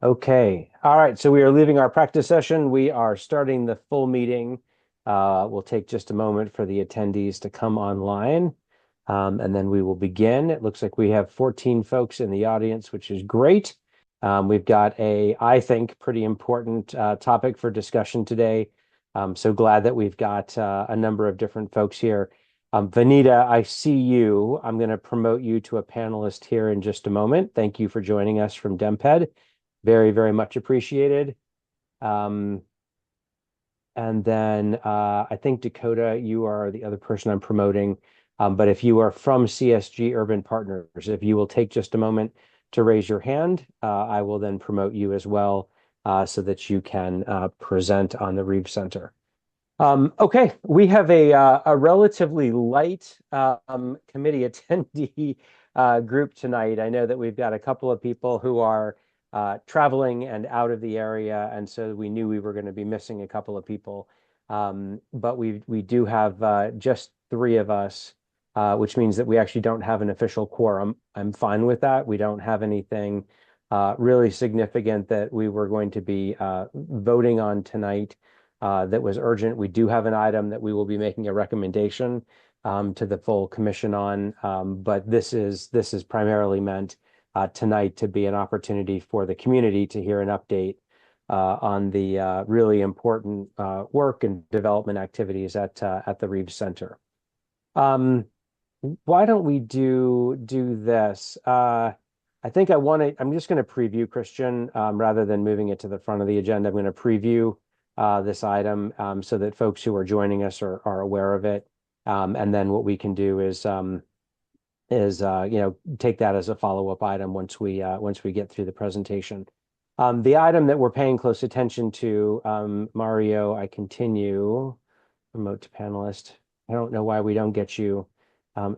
Okay. All right. So we are leaving our practice session. We are starting the full meeting. We'll take just a moment for the attendees to come online, and then we will begin. It looks like we have 14 folks in the audience, which is great. We've got I think, pretty important topic for discussion today. I'm so glad that we've got a number of different folks here. Vanita, I see you. I'm going to promote you to a panelist here in just a moment. Thank you for joining us from DEMPED. Very, very much appreciated. Um, and then I think Dakota, you are the other person I'm promoting. But if you are from CSG Urban Partners, if you will take just a moment to raise your hand, I will then promote you as well so that you can present on the Reeve Center. Okay, we have a relatively light committee attendee group tonight. I know that we've got a couple of people who are traveling and out of the area, and so we knew we were going to be missing a couple of people. But we do have just three of us, which means that we actually don't have an official quorum. I'm fine with that. We don't have anything really significant that we were going to be voting on tonight that was urgent. We do have an item that we will be making a recommendation to the full commission on, but this is primarily meant tonight to be an opportunity for the community to hear an update on the really important work and development activities at the Reeves Center. Um, why don't we do this? I think I'm just going to preview, Christian, rather than moving it to the front of the agenda. I'm going to preview this item so that folks who are joining us are aware of it. And then what we can do is take that as a follow-up item once we get through the presentation. The item that we're paying close attention to, Mario, I continue, promote to panelist. I don't know why we don't get you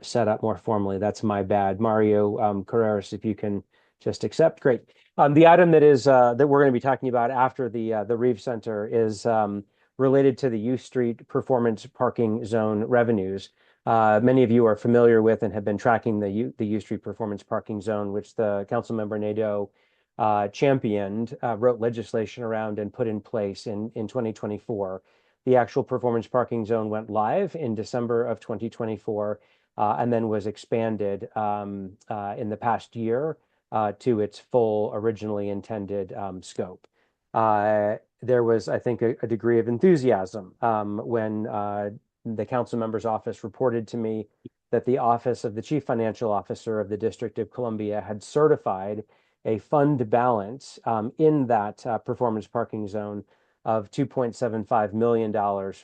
set up more formally. That's my bad. Mario Carreras, if you can just accept, great. The item that we're going to be talking about after the Reeve Center is related to the U Street Performance Parking Zone revenues. Many of you are familiar with and have been tracking the U Street Performance Parking Zone, which the council member Nadeau championed, wrote legislation around and put in place in 2024. The actual performance parking zone went live in December of 2024 and then was expanded in the past year to its full originally intended scope. There was, I think, a degree of enthusiasm when the council member's office reported to me that the office of the chief financial officer of the District of Columbia had certified a fund balance in that performance parking zone of $2.75 million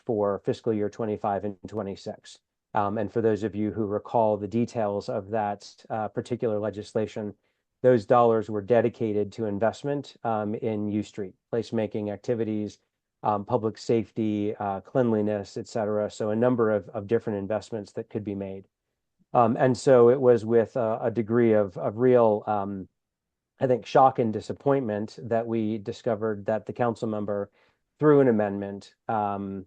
for fiscal year 25 and 26. And for those of you who recall the details of that particular legislation, those dollars were dedicated to investment in U Street, placemaking activities, public safety, cleanliness, et cetera. So a number of different investments that could be made. And so it was with a degree of real, I think, shock and disappointment that we discovered that the council member, through an amendment, that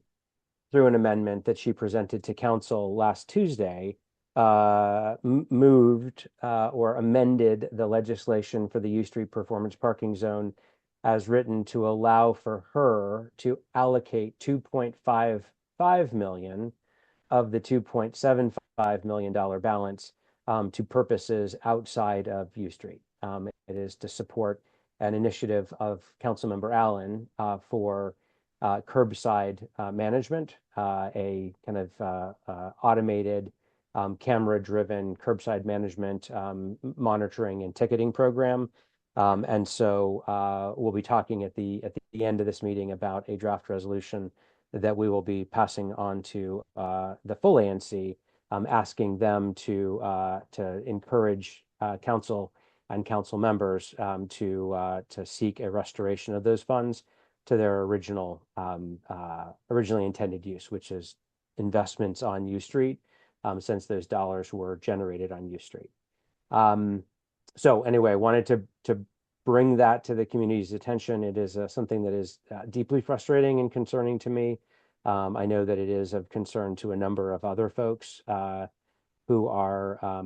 she presented to council last Tuesday, moved or amended the legislation for the U Street Performance Parking Zone as written to allow for her to allocate 2.55 million of the $2.75 million balance to purposes outside of U Street. It is to support an initiative of Councilmember Allen for curbside management, a kind of automated camera-driven curbside management monitoring and ticketing program. And so we'll be talking at the end of this meeting about a draft resolution that we will be passing on to the full ANC, asking them to encourage council and council members to seek a restoration of those funds to their originally intended use, which is investments on U Street, since those dollars were generated on U Street. So anyway, I wanted to bring that to the community's attention. It is something that is deeply frustrating and concerning to me. I know that it is of concern to a number of other folks who are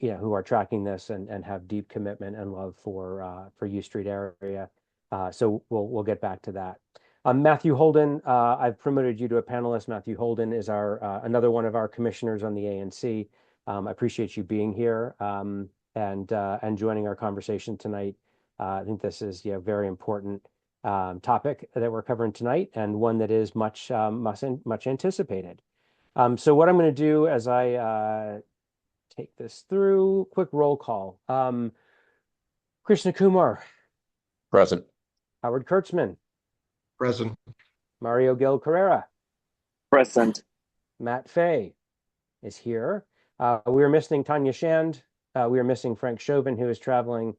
who are tracking this and have deep commitment and love for U Street area. So we'll get back to that. Matthew Holden, I've promoted you to a panelist. Matthew Holden is another one of our commissioners on the ANC. I appreciate you being here and joining our conversation tonight. I think this is very important topic that we're covering tonight, and one that is much anticipated. So what I'm going to do as I take this through, quick roll call. Krishna Kumar, Present. Howard Kurtzman, Present. Mario Gil Carrera, Present. Matt Fay is here. We are missing Tanya Shand. We are missing Frank Chauvin, who is traveling.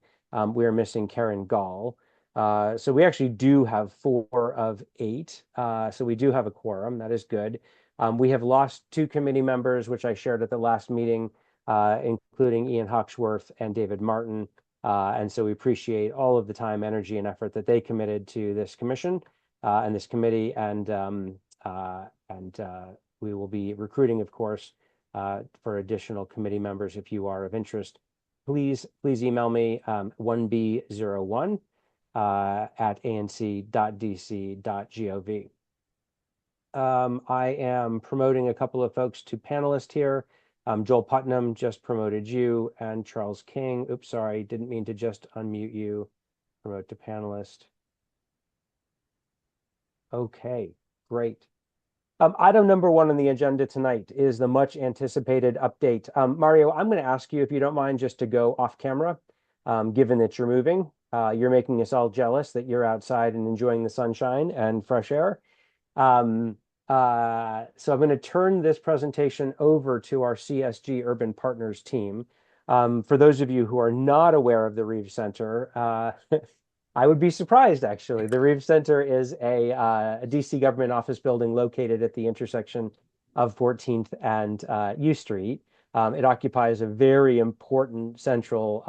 We are missing Karen Gall. So we actually do have 4 of 8. So we do have a quorum. That is good. We have lost 2 committee members, which I shared at the last meeting, including Ian Hawksworth and David Martin. And so we appreciate all of the time, energy, and effort that they committed to this commission and this committee. And we will be recruiting, of course, for additional committee members. If you are of interest, please email me 1b01 at anc.dc.gov. I am promoting a couple of folks to panelist here. Joel Putnam just promoted you, and Charles King. Oops, sorry, didn't mean to just unmute you. Promote to panelist. Okay, great. Item number 1 on the agenda tonight is the much anticipated update. Mario, I'm going to ask you, if you don't mind, just to go off camera, given that you're moving. You're making us all jealous that you're outside and enjoying the sunshine and fresh air. So I'm going to turn this presentation over to our CSG Urban Partners team. For those of you who are not aware of the Reeves Center, I would be surprised, actually. The Reeves Center is a DC government office building located at the intersection of 14th and U Street. It occupies a very important central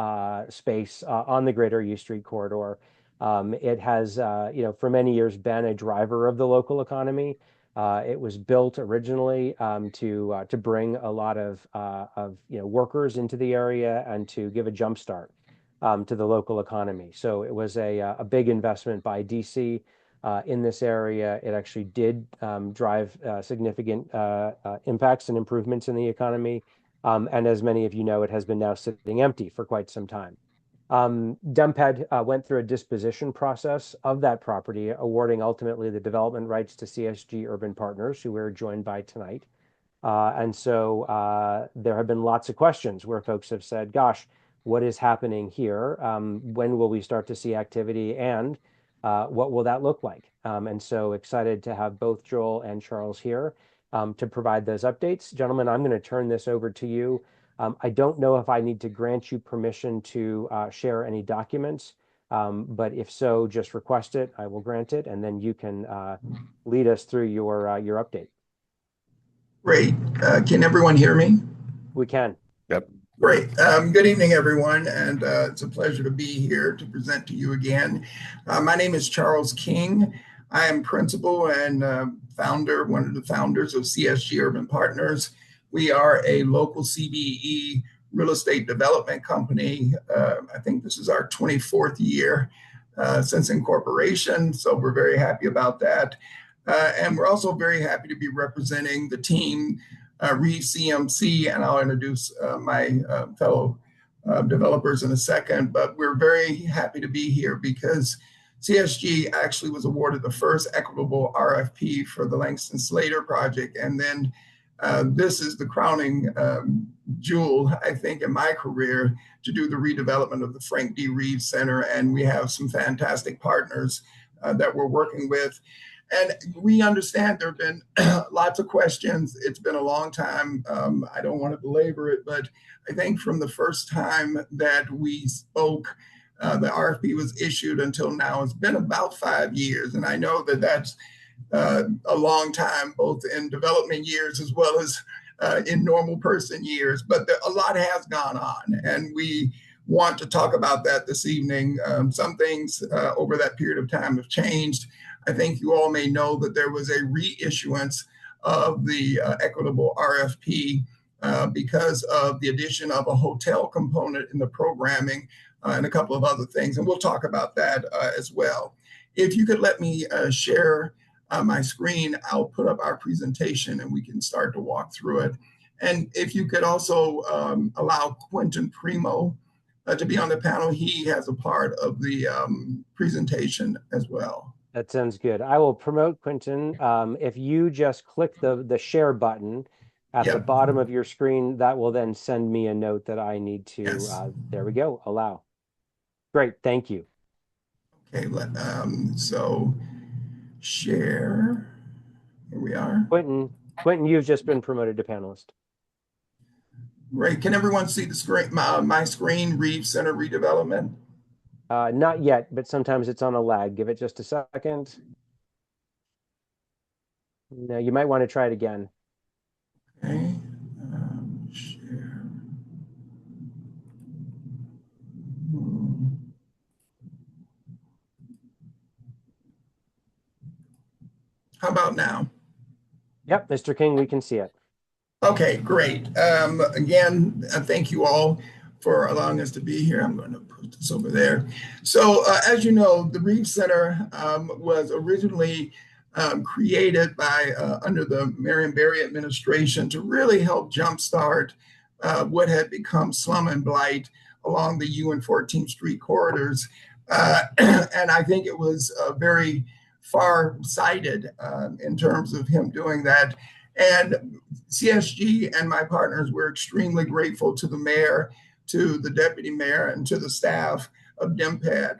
space on the greater U Street corridor. It has, for many years been a driver of the local economy. It was built originally to bring a lot of workers into the area and to give a jump start to the local economy. So it was a big investment by DC in this area. It actually did drive significant impacts and improvements in the economy. And as many of you know, it has been now sitting empty for quite some time. DEMPED went through a disposition process of that property, awarding ultimately the development rights to CSG Urban Partners, who we're joined by tonight. And so there have been lots of questions where folks have said, gosh, what is happening here? When will we start to see activity, and what will that look like? And so excited to have both Joel and Charles here to provide those updates. Gentlemen, I'm going to turn this over to you. I don't know if I need to grant you permission to share any documents, but if so, just request it. I will grant it, and then you can lead us through your update. Great. Can everyone hear me? We can. Yep. Great. Good evening, everyone, and it's a pleasure to be here to present to you again. My name is Charles King. I am principal and one of the founders of CSG Urban Partners. We are a local CBE real estate development company. I think this is our 24th year since incorporation, so we're very happy about that. And we're also very happy to be representing the team, Reeves CMC, and I'll introduce my fellow developers in a second, but we're very happy to be here because CSG actually was awarded the first equitable RFP for the Langston Slater project, and then this is the crowning jewel, I think, in my career to do the redevelopment of the Frank D. Reeves Center. And we have some fantastic partners that we're working with. And we understand there have been lots of questions. It's been a long time. I don't want to belabor it, but I think from the first time that we spoke, the RFP was issued until now, it's been about 5 years. And I know that that's a long time, both in development years as well as in normal person years, but a lot has gone on, and we want to talk about that this evening. Some things over that period of time have changed. I think you all may know that there was a reissuance of the equitable RFP because of the addition of a hotel component in the programming and a couple of other things. And we'll talk about that as well. If you could let me share my screen, I'll put up our presentation and we can start to walk through it. And if you could also allow Quentin Primo to be on the panel, he has a part of the presentation as well. That sounds good. I will promote Quentin. If you just click the share button at the bottom of your screen, that will then send me a note that I need to, Yes. There we go, allow. Great, thank you. Okay, so share, here we are. Quentin, you've just been promoted to panelist. Great, can everyone see the screen, my screen, Reeve Center redevelopment? Not yet, but sometimes it's on a lag. Give it just a second. No, you might want to try it again. Okay, share. How about now? Yep, Mr. King, we can see it. Okay, great. Again, thank you all for allowing us to be here. I'm going to put this over there. So as you know, the Reeve Center was originally created by under the Marion Barry administration to really help jumpstart what had become slum and blight along the U and 14th Street corridors. And I think it was very far-sighted in terms of him doing that. And CSG and my partners were extremely grateful to the mayor, to the deputy mayor, and to the staff of DEMPAD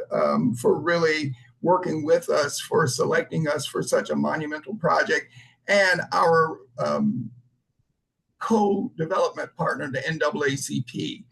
for really working with us, for selecting us for such a monumental project, and our co-development partner, the NAACP,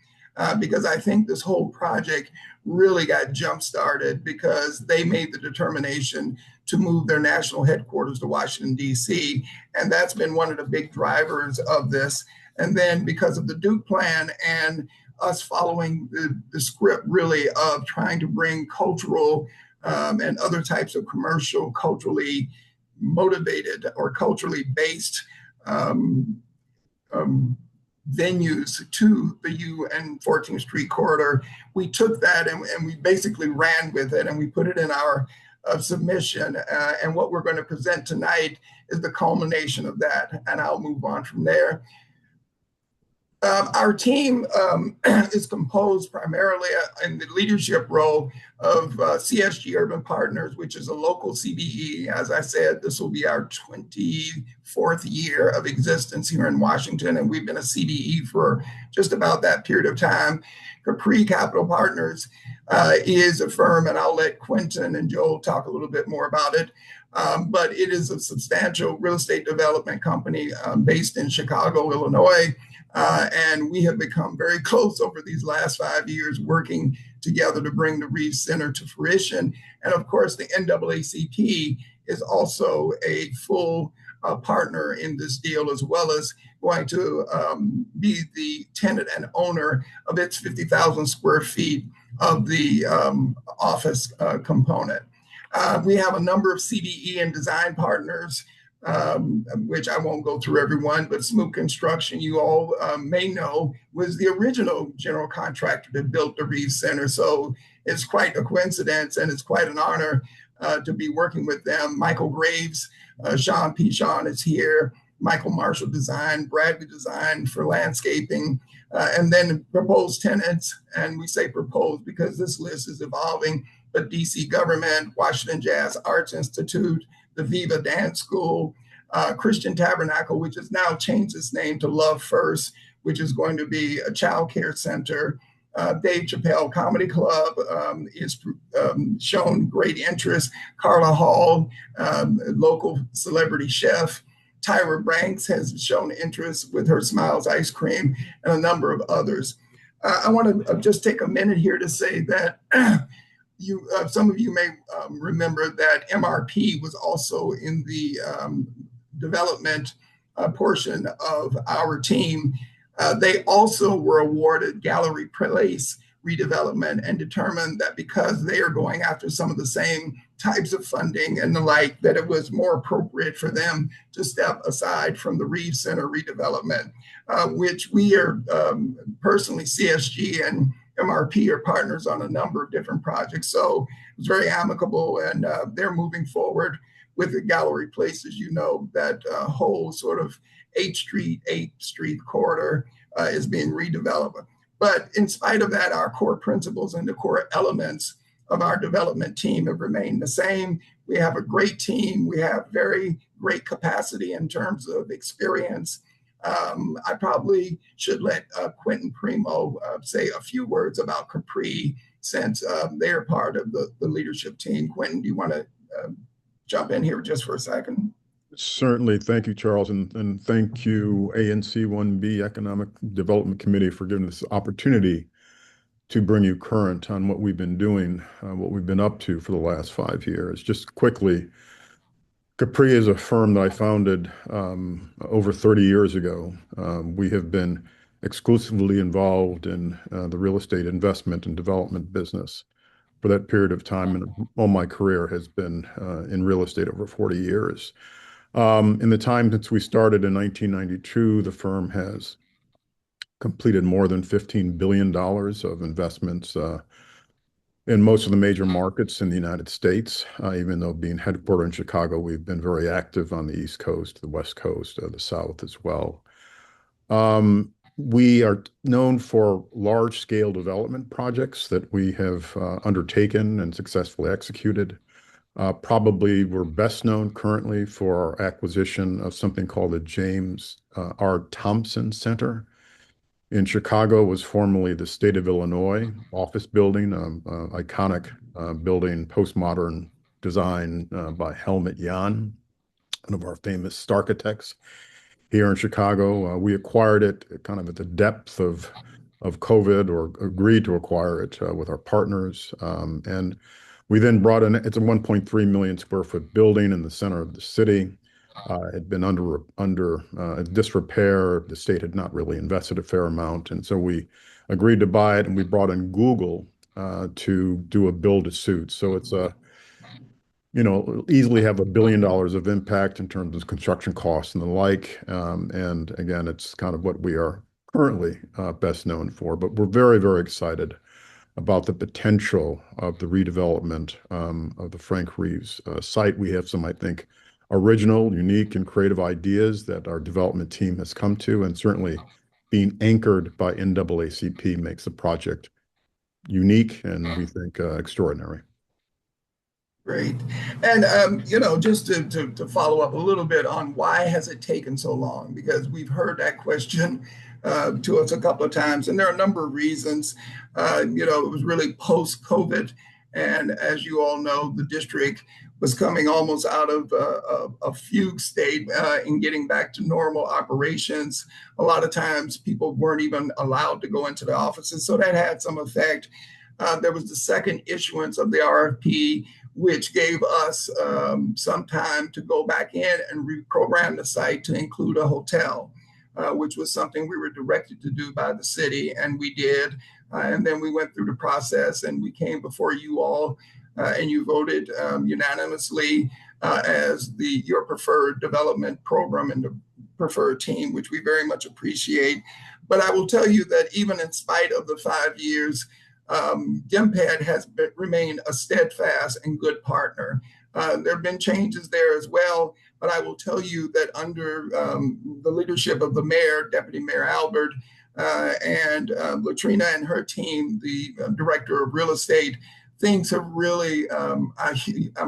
because I think this whole project really got jump-started because they made the determination to move their national headquarters to Washington, D.C., and that's been one of the big drivers of this. And then because of the Duke Plan and us following the script really of trying to bring cultural and other types of commercial, culturally motivated or culturally based venues to the U and 14th Street corridor, we took that and we basically ran with it and we put it in our submission. And what we're going to present tonight is the culmination of that. And I'll move on from there. Our team is composed primarily in the leadership role of CSG Urban Partners, which is a local CBE. As I said, this will be our 24th year of existence here in Washington, and we've been a CBE for just about that period of time. Capri Capital Partners is a firm, and I'll let Quentin and Joel talk a little bit more about it. But it is a substantial real estate development company based in Chicago, Illinois. And we have become very close over these last 5 years working together to bring the Reeve Center to fruition. And of course, the NAACP is also a full partner in this deal, as well as going to be the tenant and owner of its 50,000 square feet of the office component. We have a number of CBE and design partners, which I won't go through everyone, but Smoot Construction, you all may know, was the original general contractor that built the Reeve Center. So it's quite a coincidence and it's quite an honor to be working with them. Michael Graves, Sean Pichon is here, Michael Marshall Design, Bradley Design for landscaping, and then proposed tenants. And we say proposed because this list is evolving, but DC government, Washington Jazz Arts Institute, the Viva Dance School, Christian Tabernacle, which has now changed its name to Love First, which is going to be a child care center. Dave Chappelle Comedy Club is shown great interest. Carla Hall, local celebrity chef. Tyra Banks has shown interest with her Smiles Ice Cream and a number of others. I want to just take a minute here to say that some of you may remember that MRP was also in the development portion of our team. They also were awarded Gallery Place redevelopment, and determined that because they are going after some of the same types of funding and the like, that it was more appropriate for them to step aside from the Reeve Center redevelopment, which we are personally, CSG and MRP are partners on a number of different projects. So it was very amicable, and they're moving forward with the Gallery Place, as you know, that whole sort of 8th Street corridor is being redeveloped. But in spite of that, our core principles and the core elements of our development team have remained the same. We have a great team. We have very great capacity in terms of experience. I probably should let Quentin Primo say a few words about Capri, since they're part of the leadership team. Quentin, do you want to jump in here just for a second? Certainly. Thank you, Charles. And thank you, ANC 1B Economic Development Committee, for giving us the opportunity to bring you current on what we've been doing, what we've been up to for the last 5 years. Just quickly, Capri is a firm that I founded over 30 years ago. We have been exclusively involved in the real estate investment and development business for that period of time, and all my career has been in real estate over 40 years. In the time since we started in 1992, the firm has completed more than $15 billion of investments in most of the major markets in the United States. Even though being headquartered in Chicago, we've been very active on the East Coast, the West Coast, the South as well. We are known for large-scale development projects that we have undertaken and successfully executed. Probably we're best known currently for our acquisition of something called the James R. Thompson Center in Chicago. It was formerly the State of Illinois office building, iconic building, postmodern design by Helmut Jahn, one of our famous architects here in Chicago. We acquired it kind of at the depth of COVID, or agreed to acquire it with our partners. And we then brought in, it's a 1.3 million square foot building in the center of the city. It had been under disrepair. The state had not really invested a fair amount. And so we agreed to buy it, and we brought in Google to do a build to suit. So it's easily have $1 billion of impact in terms of construction costs and the like. And again, it's kind of what we are currently best known for. But we're very, very excited about the potential of the redevelopment of the Frank Reeves site. We have some, I think, original, unique, and creative ideas that our development team has come to, and certainly being anchored by NAACP makes the project unique and we think extraordinary. Great. And, just to follow up a little bit on why has it taken so long? Because we've heard that question to us a couple of times, and there are a number of reasons. It was really post-COVID. And as you all know, the district was coming almost out of a fugue state in getting back to normal operations. A lot of times people weren't even allowed to go into the offices, so that had some effect. There was the second issuance of the RFP, which gave us some time to go back in and reprogram the site to include a hotel, which was something we were directed to do by the city, and we did. And then we went through the process, and we came before you all, and you voted unanimously as your preferred development program and the preferred team, which we very much appreciate. But I will tell you that even in spite of the 5 years, DMPAD has remained a steadfast and good partner. There have been changes there as well, but I will tell you that under the leadership of the mayor, Deputy Mayor Albert, and Latrina and her team, the director of real estate, things have really, I'm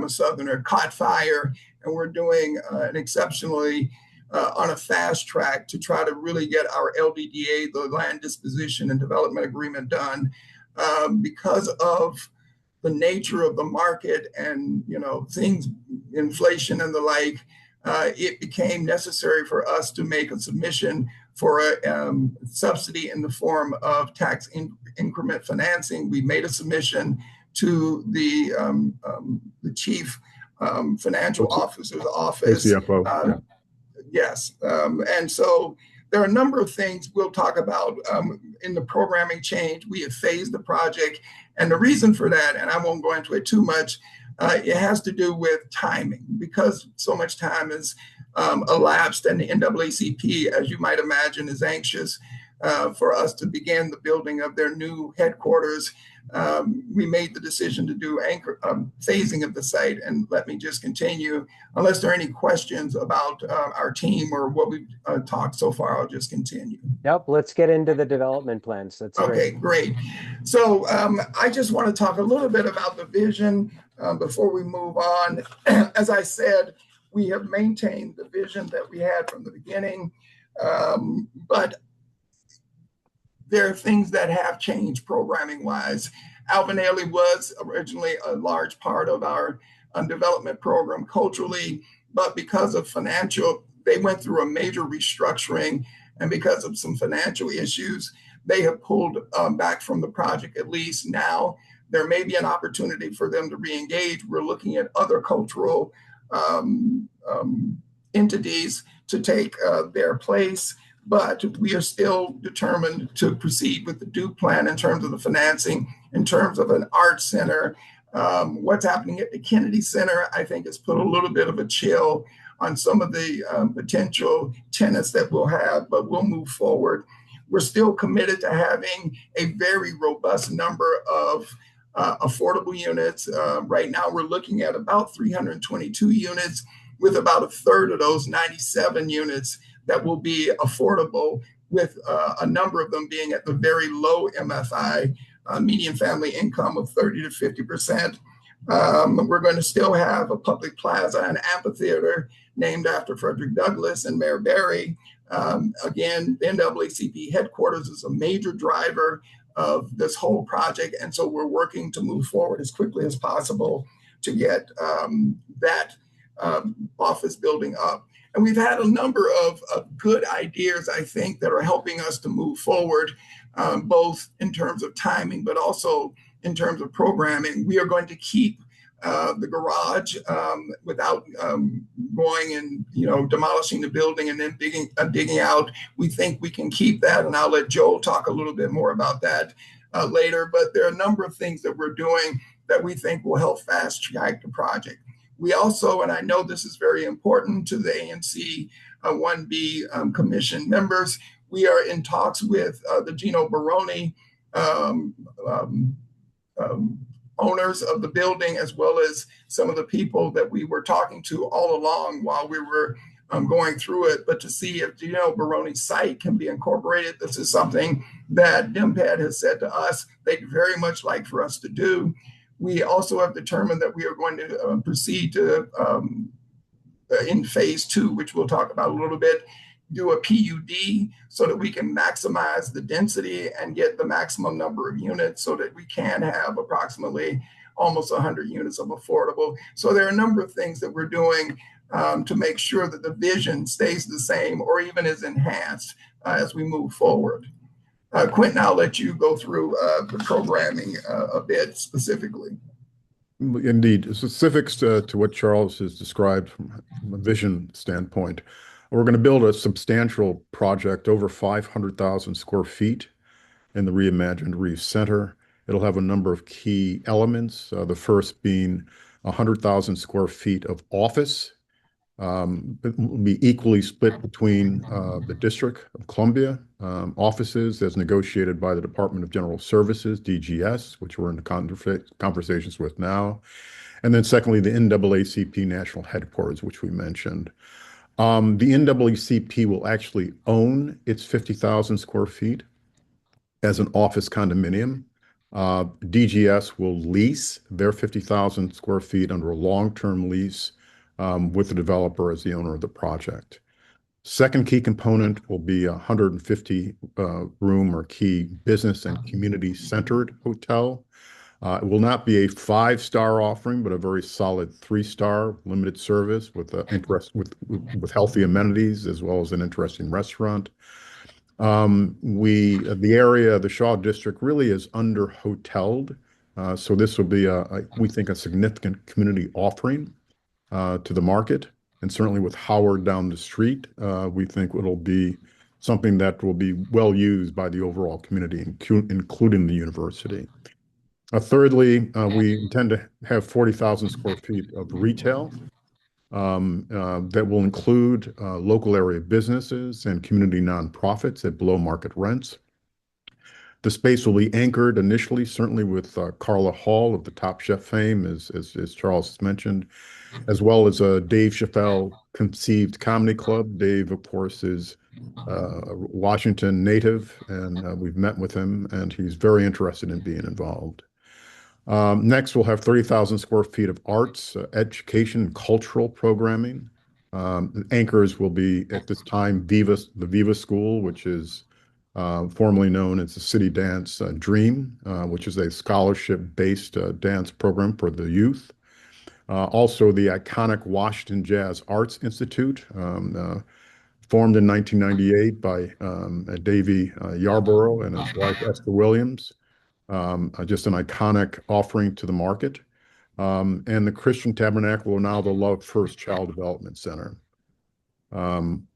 a Southerner, caught fire, and we're doing an exceptionally on a fast track to try to really get our LDDA, the land disposition and development agreement, done. Because of the nature of the market and things, inflation and the like, it became necessary for us to make a submission for a subsidy in the form of tax increment financing. We made a submission to the chief financial officer's office. CFO. Yes, and so there are a number of things we'll talk about in the programming change. We have phased the project, and the reason for that, and I won't go into it too much, it has to do with timing, because so much time has elapsed, and the NAACP, as you might imagine, is anxious for us to begin the building of their new headquarters. We made the decision to do phasing of the site. And let me just continue. Unless there are any questions about our team or what we've talked so far, I'll just continue. Nope, let's get into the development plans. That's okay, great. So I just want to talk a little bit about the vision before we move on. As I said, we have maintained the vision that we had from the beginning, but there are things that have changed programming wise. Alvin Ailey was originally a large part of our development program culturally, but because of financial, they went through a major restructuring, and because of some financial issues, they have pulled back from the project. At least now there may be an opportunity for them to re-engage. We're looking at other cultural entities to take their place, but we are still determined to proceed with the Duke plan in terms of the financing, in terms of an art center. What's happening at the Kennedy Center, I think, has put a little bit of a chill on some of the potential tenants that we'll have, but we'll move forward. We're still committed to having a very robust number of affordable units. Right now, we're looking at about 322 units, with about a third of those 97 units that will be affordable, with a number of them being at the very low MFI, median family income of 30 to 50%. We're going to still have a public plaza and amphitheater named after Frederick Douglass and Mayor Barry. Again, the NAACP headquarters is a major driver of this whole project, and so we're working to move forward as quickly as possible to get that office building up. And we've had a number of good ideas, I think, that are helping us to move forward, both in terms of timing, but also in terms of programming. We are going to keep the garage without going and demolishing the building and then digging out. We think we can keep that, and I'll let Joel talk a little bit more about that later. But there are a number of things that we're doing that we think will help fast track the project. We also, and I know this is very important to the ANC 1B Commission members, we are in talks with the Gino Baroni owners of the building, as well as some of the people that we were talking to all along while we were going through it, but to see if Gino Baroni's site can be incorporated. This is something that DMPAD has said to us they'd very much like for us to do. We also have determined that we are going to proceed to, in phase 2, which we'll talk about a little bit, do a PUD so that we can maximize the density and get the maximum number of units so that we can have approximately almost 100 units of affordable. So there are a number of things that we're doing to make sure that the vision stays the same or even is enhanced as we move forward. Quentin, I'll let you go through the programming a bit specifically. Indeed, specifics to what Charles has described from a vision standpoint. We're going to build a substantial project, over 500,000 square feet in the reimagined Reeve Center. It'll have a number of key elements, the first being 100,000 square feet of office. It will be equally split between the District of Columbia offices as negotiated by the Department of General Services, DGS, which we're in conversations with now. And then secondly, the NAACP National Headquarters, which we mentioned. The NAACP will actually own its 50,000 square feet as an office condominium. DGS will lease their 50,000 square feet under a long-term lease with the developer as the owner of the project. Second key component will be a 150 room or key business and community centered hotel. It will not be a 5-star offering, but a very solid 3-star limited service with with healthy amenities as well as an interesting restaurant. The area, the Shaw District, really is under hoteled, so this will be we think a significant community offering to the market, and certainly with Howard down the street, we think it'll be something that will be well used by the overall community, including the university. Thirdly, we intend to have 40,000 square feet of retail that will include local area businesses and community nonprofits at below market rents. The space will be anchored initially, certainly with Carla Hall of the Top Chef fame, as Charles has mentioned, as well as a Dave Chappelle conceived comedy club. Dave, of course, is a Washington native, and we've met with him, and he's very interested in being involved. Next, we'll have 30,000 square feet of arts, education, cultural programming. Anchors will be, at this time, the Viva School, which is formerly known as the City Dance Dream, which is a scholarship-based dance program for the youth. Also, the iconic Washington Jazz Arts Institute, formed in 1998 by Davy Yarborough and his wife Esther Williams. Just an iconic offering to the market. And the Christian Tabernacle, are now the Love First Child Development Center.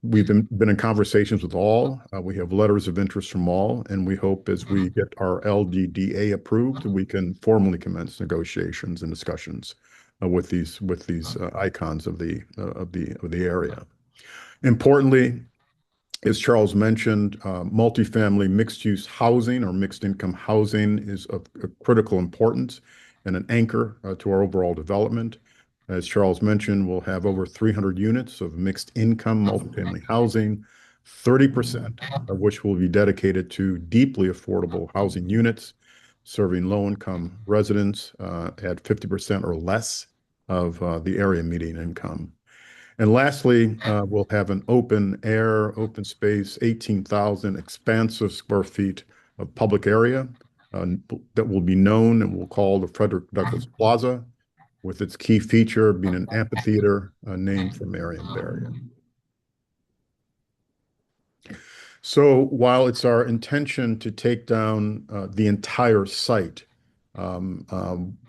We've been in conversations with all. We have letters of interest from all, and we hope as we get our LGDA approved, we can formally commence negotiations and discussions with these icons of the area. Importantly, as Charles mentioned, multifamily mixed-use housing or mixed-income housing is of critical importance and an anchor to our overall development. As Charles mentioned, we'll have over 300 units of mixed-income multifamily housing, 30% of which will be dedicated to deeply affordable housing units, serving low-income residents at 50% or less of the area median income. And lastly, we'll have an open air, open space, 18,000 expansive square feet of public area that will be known and we'll call the Frederick Douglass Plaza, with its key feature being an amphitheater named for Marion Barrier. So while it's our intention to take down the entire site,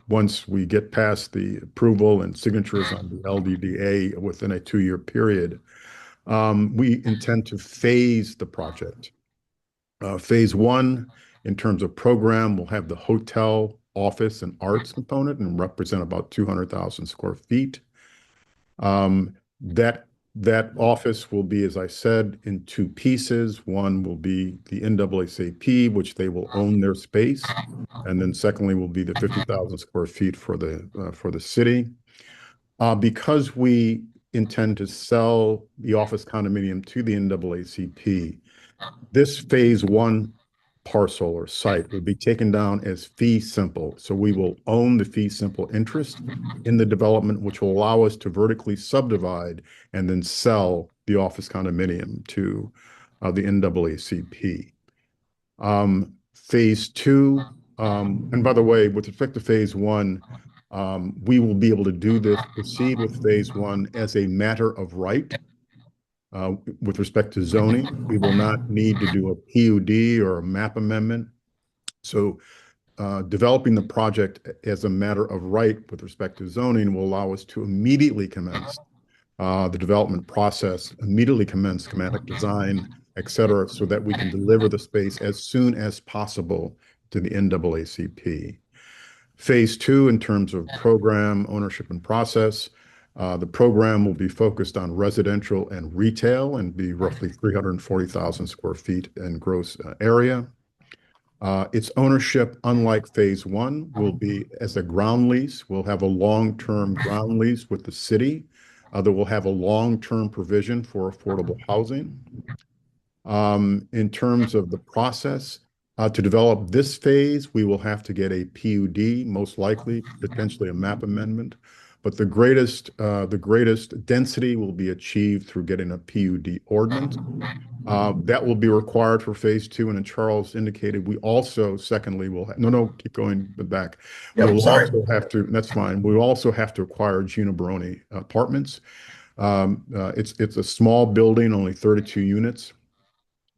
once we get past the approval and signatures on the LDDA within a 2-year period, we intend to phase the project. Phase 1, in terms of program, will have the hotel, office, and arts component and represent about 200,000 square feet. That office will be, as I said, in 2 pieces. One will be the NAACP, which they will own their space, and then secondly will be the 50,000 square feet for the city. Because we intend to sell the office condominium to the NAACP, this phase 1 parcel or site will be taken down as fee simple. So we will own the fee simple interest in the development, which will allow us to vertically subdivide and then sell the office condominium to the NAACP. Phase 2, and by the way, with respect to phase 1, we will be able to proceed with phase 1 as a matter of right. With respect to zoning, we will not need to do a PUD or a map amendment. So developing the project as a matter of right with respect to zoning will allow us to immediately commence the development process, immediately commence schematic design, et cetera, so that we can deliver the space as soon as possible to the NAACP. Phase 2, in terms of program, ownership, and process, the program will be focused on residential and retail and be roughly 340,000 square feet in gross area. Its ownership, unlike phase 1, will be as a ground lease. We'll have a long-term ground lease with the city that will have a long-term provision for affordable housing. In terms of the process, to develop this phase, we will have to get a PUD, most likely, potentially a map amendment. But the greatest density will be achieved through getting a PUD ordinance. That will be required for phase 2. And as Charles indicated, we also, secondly, will have, no, keep going back. Yep, sorry. Also have to, that's fine. We'll also have to acquire Gina Baroni Apartments. It's a small building, only 32 units,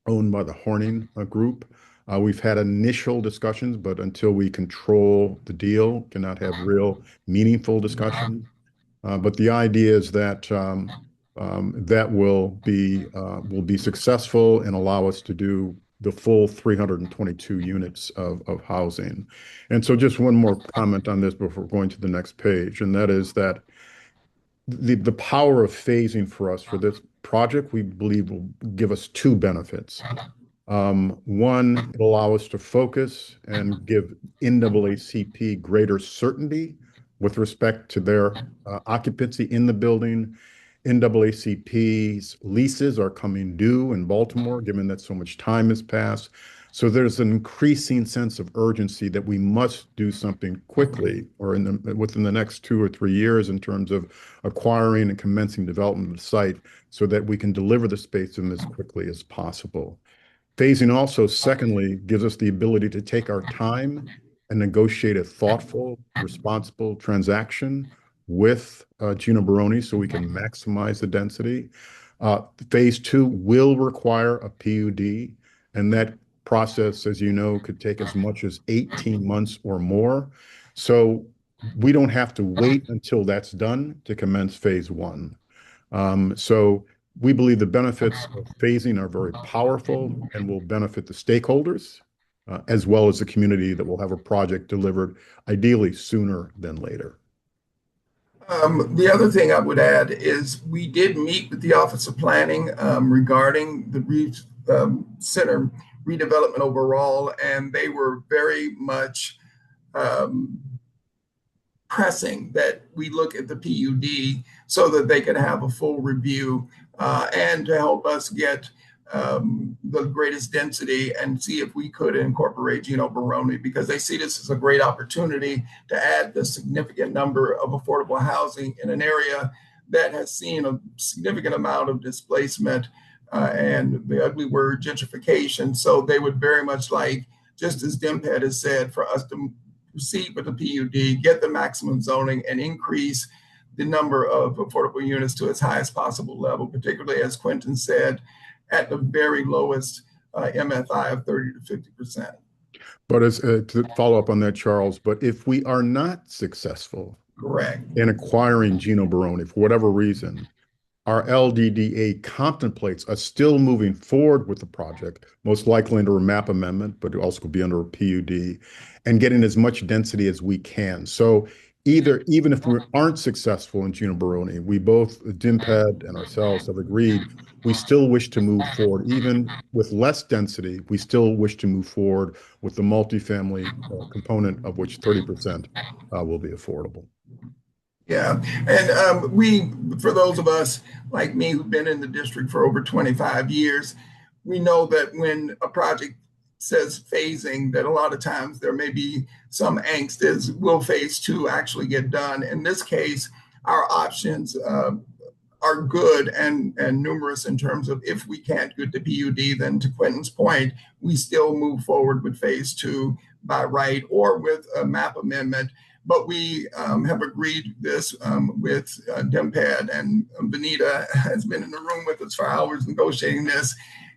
owned by the Horning Group. We've had initial discussions, but until we control the deal, cannot have real meaningful discussion. But the idea is that that will be successful and allow us to do the full 322 units of housing. And so just one more comment on this before going to the next page, and that is that the power of phasing for us for this project, we believe will give us two benefits. One, it'll allow us to focus and give NAACP greater certainty with respect to their occupancy in the building. NAACP's leases are coming due in Baltimore, given that so much time has passed. So there's an increasing sense of urgency that we must do something quickly or within the next 2 or 3 years in terms of acquiring and commencing development of the site so that we can deliver the space in as quickly as possible. Phasing also, secondly, gives us the ability to take our time and negotiate a thoughtful, responsible transaction with Gino Baroni so we can maximize the density. Phase 2 will require a PUD, and that process, as you know, could take as much as 18 months or more. So we don't have to wait until that's done to commence phase 1. So we believe the benefits of phasing are very powerful and will benefit the stakeholders, as well as the community that will have a project delivered ideally sooner than later. The other thing I would add is we did meet with the Office of Planning regarding the center redevelopment overall, and they were very much pressing that we look at the PUD so that they could have a full review and to help us get the greatest density and see if we could incorporate Gino Baroni, because they see this as a great opportunity to add the significant number of affordable housing in an area that has seen a significant amount of displacement and the ugly word gentrification. So they would very much like, just as Dimped has said, for us to proceed with the PUD, get the maximum zoning, and increase the number of affordable units to its highest possible level, particularly, as Quentin said, at the very lowest MFI of 30 to 50%. But as to follow up on that, Charles, but if we are not successful Correct. in acquiring Gino Baroni for whatever reason, our LDDA contemplates us still moving forward with the project, most likely under a map amendment, but it also could be under a PUD, and getting as much density as we can. So even if we aren't successful in Gino Baroni, we both, Dimped and ourselves, have agreed we still wish to move forward. Even with less density, we still wish to move forward with the multifamily component, of which 30% will be affordable. Yeah, and for those of us like me who've been in the district for over 25 years, we know that when a project says phasing, that a lot of times there may be some angst as will phase 2 actually get done. In this case, our options are good and numerous in terms of if we can't get the PUD, then to Quentin's point, we still move forward with phase 2 by right or with a map amendment. But we have agreed this with Dimped, and Benita has been in the room with us for hours negotiating this.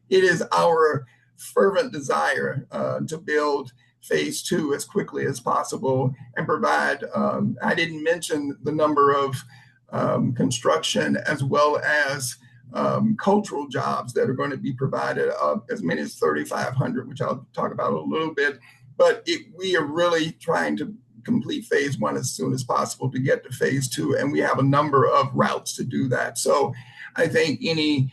It is our fervent desire to build phase 2 as quickly as possible and provide, I didn't mention the number of construction as well as cultural jobs that are going to be provided, as many as 3,500, which I'll talk about a little bit. But we are really trying to complete phase 1 as soon as possible to get to phase 2. And we have a number of routes to do that. So I think any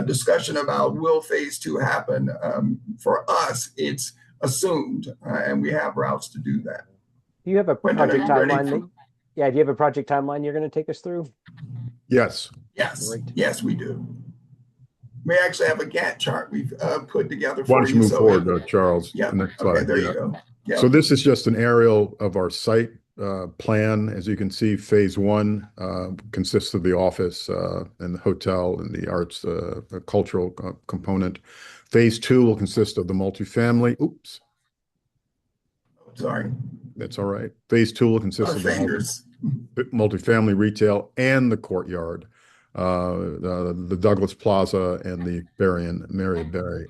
discussion about will phase 2 happen, for us, it's assumed, and we have routes to do that. Do you have a Quentin, project timeline? Do you have a project timeline you're going to take us through? Yes. Yes. Great. Yes, we do. We actually have a Gantt chart we've put together Why for don't you move forward, Charles? Yeah. Next Okay, slide. there you go. Yeah. So this is just an aerial of our site plan. As you can see, phase 1 consists of the office and the hotel and the arts, the cultural component. Phase 2 will consist of the multifamily. Oops. Sorry. That's all right. Phase 2 will consist of the multifamily retail and the courtyard, the Douglas Plaza and the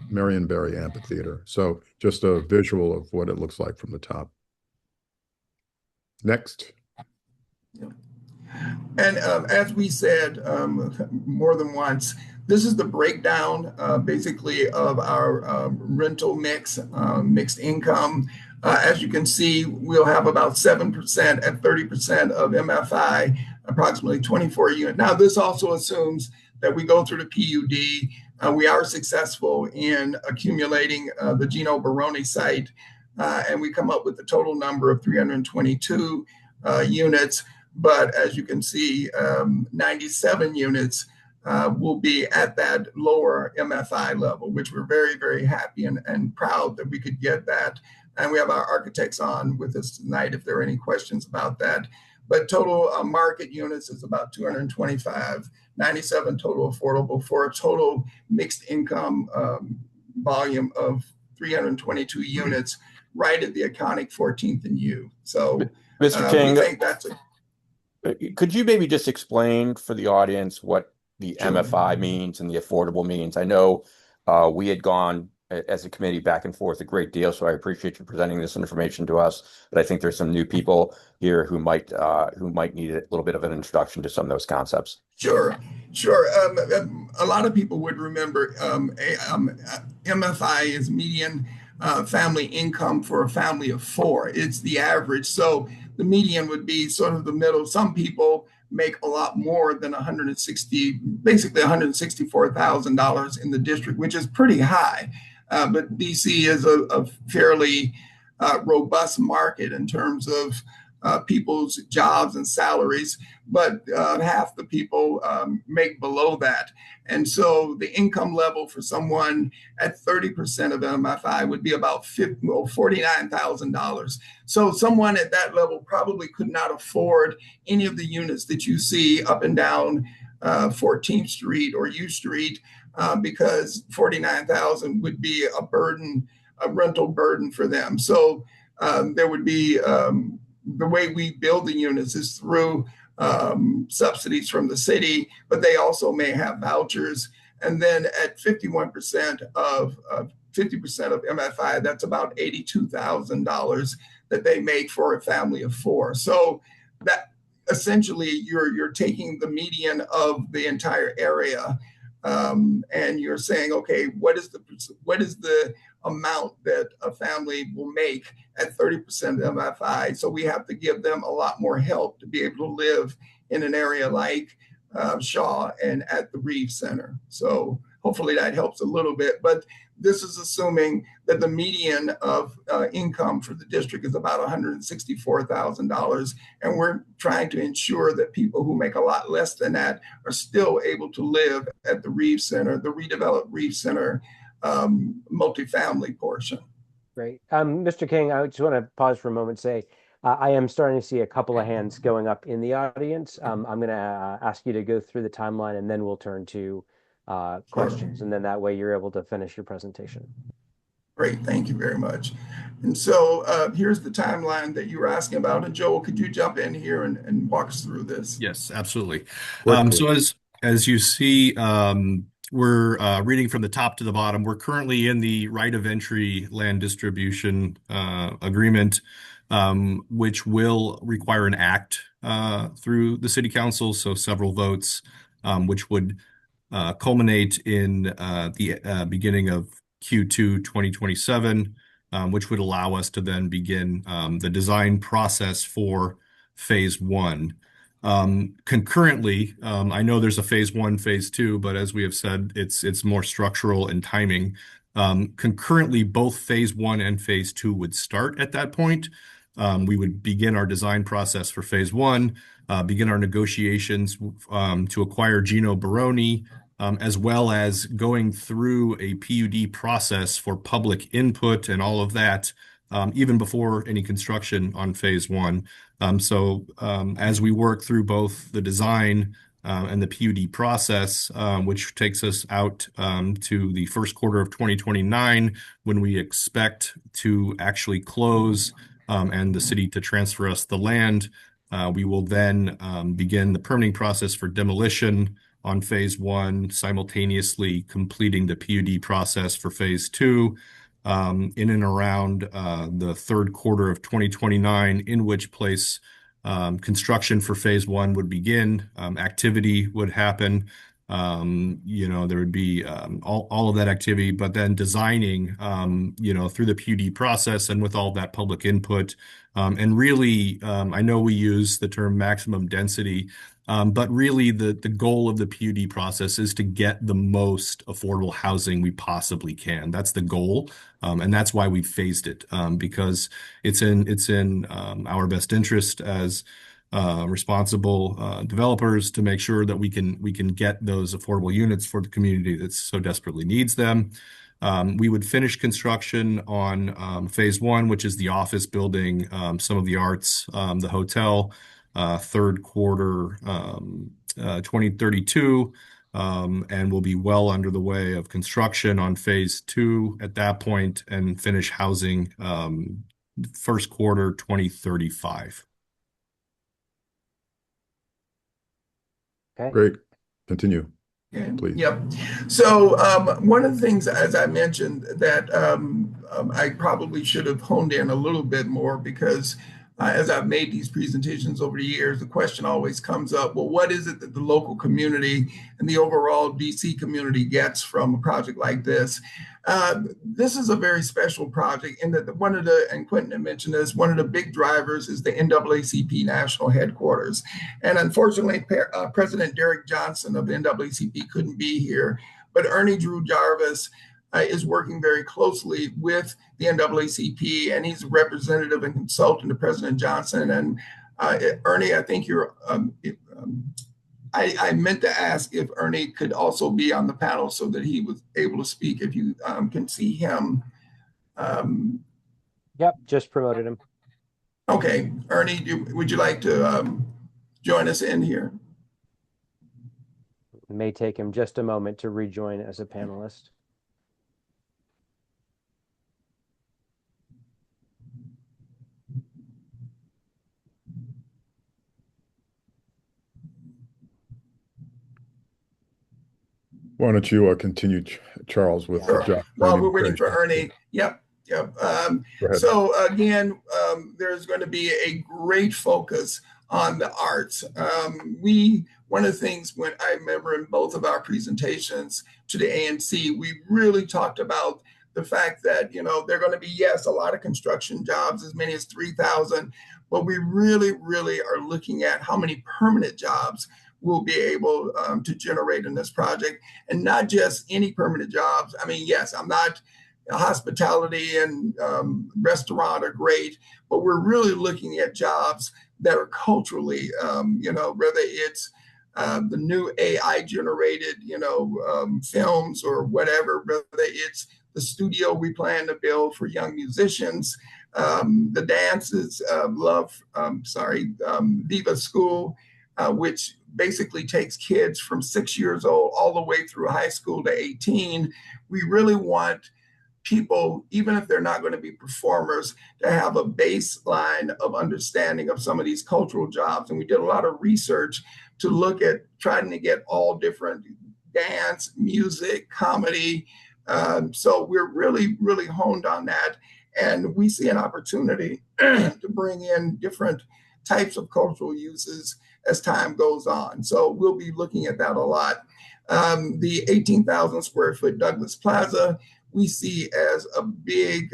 Marion Barry Amphitheater. So just a visual of what it looks like from the top. Next. And as we said more than once, this is the breakdown basically of our rental mix, mixed income. As you can see, we'll have about 7% at 30% of MFI, approximately 24 units. Now, this also assumes that we go through the PUD. We are successful in accumulating the Gino Baroni site, and we come up with a total number of 322 units. But as you can see, 97 units will be at that lower MFI level, which we're very, very happy and proud that we could get that. And we have our architects on with us tonight if there are any questions about that. But total market units is about 225, 97 total affordable for a total mixed income volume of 322 units, right at the iconic 14th and U. So Mr. King, we think that's a could you maybe just explain for the audience what the Sure. MFI means and the affordable means? I know we had gone as a committee back and forth a great deal, so I appreciate you presenting this information to us. But I think there's some new people here who might need a little bit of an introduction to some of those concepts. Sure. A lot of people would remember MFI is median family income for a family of four. It's the average. So the median would be sort of the middle. Some people make a lot more than basically $164,000 in the district, which is pretty high. But DC is a fairly robust market in terms of people's jobs and salaries, but half the people make below that. And so the income level for someone at 30% of MFI would be about $49,000. So someone at that level probably could not afford any of the units that you see up and down 14th Street or U Street because $49,000 would be a burden, a rental burden for them. So there would be the way we build the units is through subsidies from the city, but they also may have vouchers. And then at 50% of MFI, that's about $82,000 that they make for a family of four. So that essentially you're taking the median of the entire area, and you're saying, okay, what is the amount that a family will make at 30% MFI? So we have to give them a lot more help to be able to live in an area like Shaw and at the Reeve Center. So hopefully that helps a little bit. But this is assuming that the median of income for the district is about $164,000. And we're trying to ensure that people who make a lot less than that are still able to live at the Reeve Center, the redeveloped Reeve Center multifamily portion. Great. Mr. King, I just want to pause for a moment and say, I am starting to see a couple of hands going up in the audience. I'm going to ask you to go through the timeline and then we'll turn to questions. And then that way you're able to finish your presentation. Great. Thank you very much. And so here's the timeline that you were asking about. And Joel, could you jump in here and walk us through this? Yes, absolutely. So as you see, we're reading from the top to the bottom. We're currently in the right of entry land distribution agreement, which will require an act through the city council. So several votes, which would culminate in the beginning of Q2 2027, which would allow us to then begin the design process for phase one. Concurrently, I know there's a phase one, phase two, but as we have said, it's more structural and timing. Concurrently, both phase one and phase two would start at that point. We would begin our design process for phase one, begin our negotiations to acquire Gino Baroni, as well as going through a PUD process for public input and all of that, even before any construction on phase one. So as we work through both the design and the PUD process, which takes us out to the first quarter of 2029, when we expect to actually close and the city to transfer us the land, we will then begin the permitting process for demolition on phase one, simultaneously completing the PUD process for phase two, in and around the third quarter of 2029, in which place Construction for phase one would begin, activity would happen. There would be all of that activity, but then designing, through the PUD process and with all that public input. And really, I know we use the term maximum density, but really the goal of the PUD process is to get the most affordable housing we possibly can. That's the goal. And that's why we phased it, because it's in our best interest as responsible developers to make sure that we can get those affordable units for the community that so desperately needs them. We would finish construction on phase one, which is the office building, some of the arts, the hotel, third quarter 2032, and we'll be well under the way of construction on phase two at that point and finish housing first quarter 2035. Okay. Great. Continue, Okay. please. Yep. So one of the things, as I mentioned, that I probably should have honed in a little bit more because as I've made these presentations over the years, the question always comes up, well, what is it that the local community and the overall DC community gets from a project like this? This is a very special project in that and Quentin had mentioned this, one of the big drivers is the NAACP national headquarters. And unfortunately, President Derek Johnson of the NAACP couldn't be here, but Ernie Drew Jarvis is working very closely with the NAACP, and he's a representative and consultant to President Johnson. And Ernie, I think I meant to ask if Ernie could also be on the panel so that he was able to speak, if you can see him. Yep, just promoted him. Okay, Ernie, would you like to join us in here? It may take him just a moment to rejoin as a panelist. Why don't you continue, Charles, with the job? While we're waiting for Ernie. Yep. So again, there's going to be a great focus on the arts. One of the things when I remember in both of our presentations to the ANC, we really talked about the fact that, there are going to be, yes, a lot of construction jobs, as many as 3,000, but we really, really are looking at how many permanent jobs we'll be able to generate in this project, and not just any permanent jobs. I mean, yes, I'm not hospitality and restaurant are great, but we're really looking at jobs that are culturally, whether it's the new AI generated, films or whatever, whether it's the studio we plan to build for young musicians, the dances, Viva School, which basically takes kids from 6 years old all the way through high school to 18. We really want people, even if they're not going to be performers, to have a baseline of understanding of some of these cultural jobs. And we did a lot of research to look at trying to get all different dance, music, comedy. So we're really, really honed on that. And we see an opportunity to bring in different types of cultural uses as time goes on. So we'll be looking at that a lot. The 18,000 square foot Douglas Plaza, we see as a big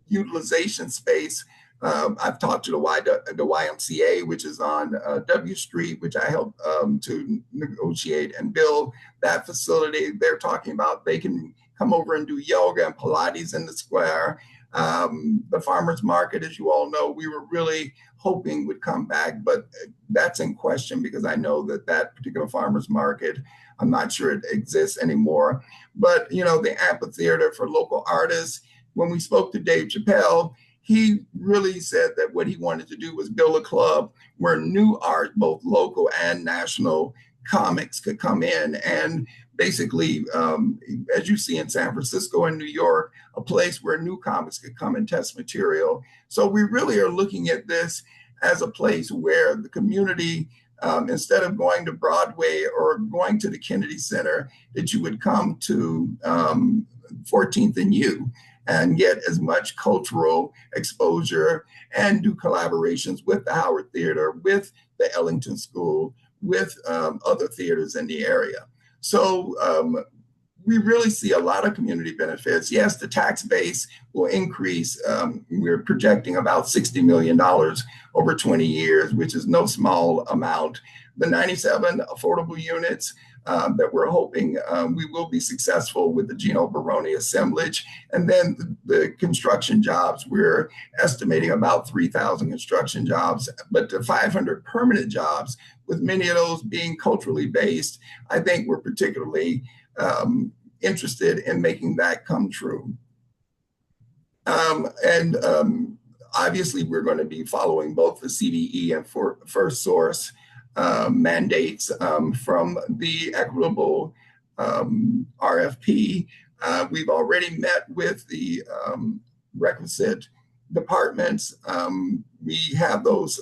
utilization space. I've talked to the YMCA, which is on W Street, which I helped to negotiate and build that facility. They're talking about they can come over and do yoga and Pilates in the square. The farmers market, as you all know, we were really hoping would come back, but that's in question because I know that particular farmers market, I'm not sure it exists anymore. But, the amphitheater for local artists, when we spoke to Dave Chappelle, he really said that what he wanted to do was build a club where new art, both local and national comics, could come in and basically, as you see in San Francisco and New York, a place where new comics could come and test material. So we really are looking at this as a place where the community, instead of going to Broadway or going to the Kennedy Center, that you would come to 14th and U. and get as much cultural exposure and do collaborations with the Howard Theater, with the Ellington School, with other theaters in the area. So we really see a lot of community benefits. Yes, the tax base will increase. We're projecting about $60 million over 20 years, which is no small amount. The 97 affordable units that we're hoping we will be successful with the Gino Baroni assemblage. And then the construction jobs, we're estimating about 3,000 construction jobs, but the 500 permanent jobs, with many of those being culturally based, I think we're particularly interested in making that come true. Obviously, we're going to be following both the CDE and First Source mandates from the equitable RFP. We've already met with the requisite departments. We have those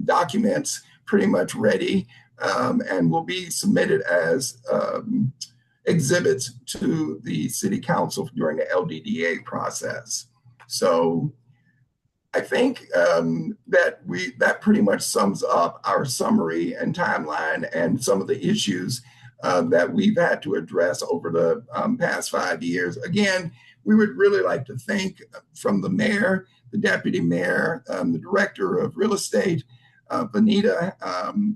documents pretty much ready and will be submitted as exhibits to the city council during the LDDA process. So I think that pretty much sums up our summary and timeline and some of the issues that we've had to address over the past 5 years. Again, we would really like to thank from the mayor, the deputy mayor, the director of real estate, Vanita,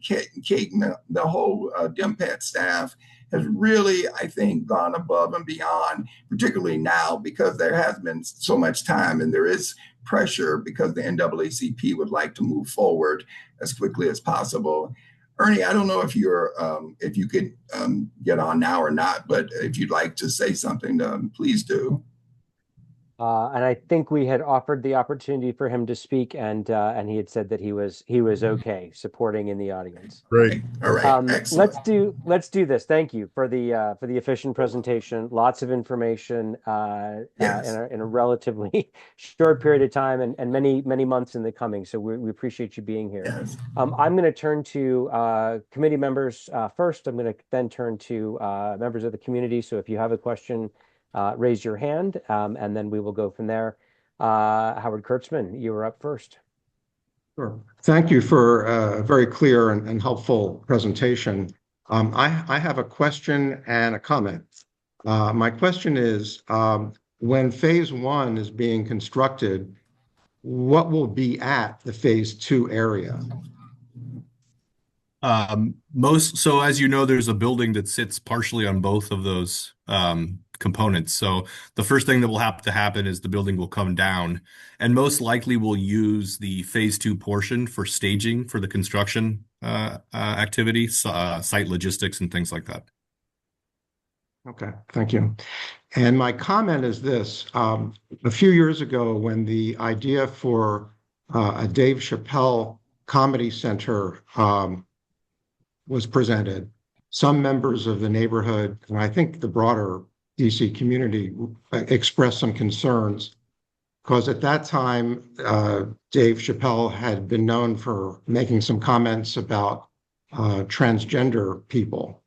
Kagan, the whole DEMPET staff has really, I think, gone above and beyond, particularly now because there has been so much time and there is pressure because the NAACP would like to move forward as quickly as possible. Ernie, I don't know if you could get on now or not, but if you'd like to say something, please do. And I think we had offered the opportunity for him to speak, and he had said that he was okay supporting in the audience. Great. All right. Excellent. Let's do this. Thank you for the efficient presentation. Lots of information Yes. in a relatively short period of time, and many months in the coming. So we appreciate you being here. Yes. I'm going to turn to committee members first. I'm going to then turn to members of the community. So if you have a question, raise your hand, and then we will go from there. Howard Kurtzman, you are up first. Sure. Thank you for a very clear and helpful presentation. I have a question and a comment. My question is, when phase one is being constructed, what will be at the phase two area? So as you know, there's a building that sits partially on both of those components. So the first thing that will have to happen is the building will come down, and most likely we'll use the phase two portion for staging for the construction activity, site logistics and things like that. Okay, thank you. And my comment is this. A few years ago, when the idea for a Dave Chappelle Comedy Center was presented, some members of the neighborhood, and I think the broader DC community, expressed some concerns because at that time, Dave Chappelle had been known for making some comments about transgender people.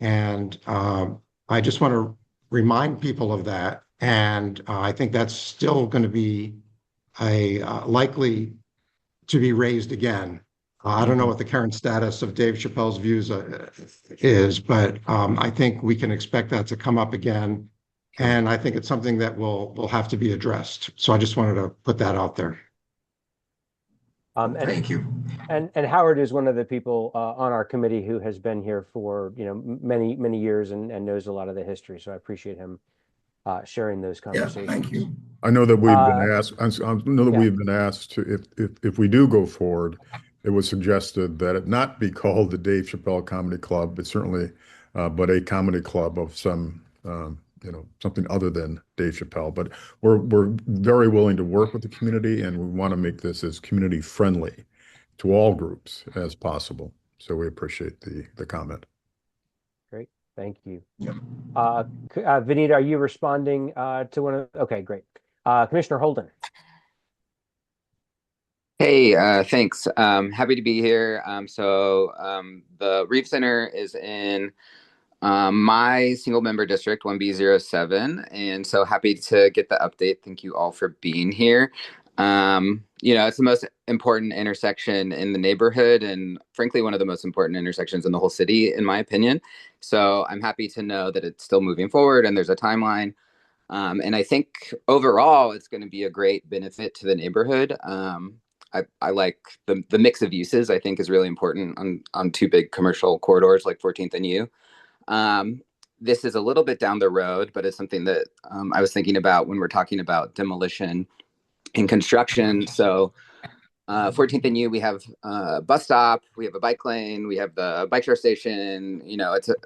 And I just want to remind people of that. And I think that's still going to be likely to be raised again. I don't know what the current status of Dave Chappelle's views is, but I think we can expect that to come up again. And I think it's something that will have to be addressed. So I just wanted to put that out there. Thank you. And Howard is one of the people on our committee who has been here for many years and knows a lot of the history. So I appreciate him sharing those conversations. Yeah, thank you. I know that we've been asked. I know that we've been asked to, if we do go forward, it was suggested that it not be called the Dave Chappelle Comedy Club, but certainly, but a comedy club of some, something other than Dave Chappelle. But we're very willing to work with the community, and we want to make this as community friendly to all groups as possible. So we appreciate the comment. Great, thank you. Yep. Vanita, are you responding to one of? Okay, great. Commissioner Holden. Hey, thanks. Happy to be here. The Reeve Center is in My single member district, 1B07, and so happy to get the update. Thank you all for being here. It's the most important intersection in the neighborhood, and frankly, one of the most important intersections in the whole city, in my opinion. So I'm happy to know that it's still moving forward and there's a timeline. And I think overall, it's going to be a great benefit to the neighborhood. I like the mix of uses, I think is really important on two big commercial corridors like 14th and U. Um, this is a little bit down the road, but it's something that I was thinking about when we're talking about demolition and construction. So 14th and U, we have a bus stop, we have a bike lane, we have the bike share station,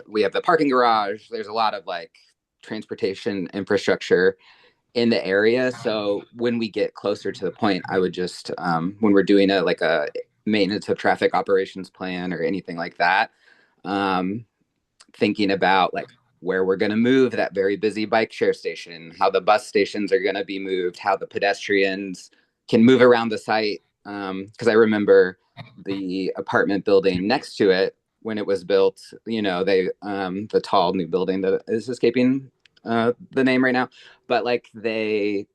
we have the parking garage. There's a lot of like transportation infrastructure in the area. So when we get closer to the point, I would just when we're doing a maintenance of traffic operations plan or anything like that, um, thinking about like where we're going to move that very busy bike share station, how the bus stations are going to be moved, how the pedestrians can move around the site. Because I remember the apartment building next to it when it was built, the tall new building that is escaping the name right now, but like they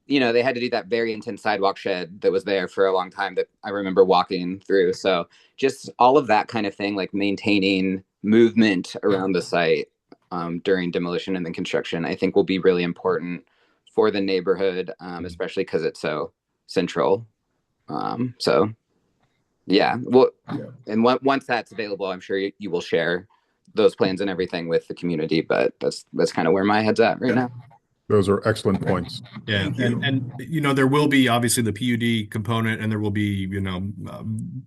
had to do that very intense sidewalk shed that was there for a long time that I remember walking through. So just all of that kind of thing, like maintaining movement around the site during demolition and then construction, I think will be really important for the neighborhood, especially because it's so central. So yeah, well, and once that's available, I'm sure you will share those plans and everything with the community. But that's kind of where my head's at right now. Those are excellent points. Yeah, and there will be obviously the PUD component, and there will be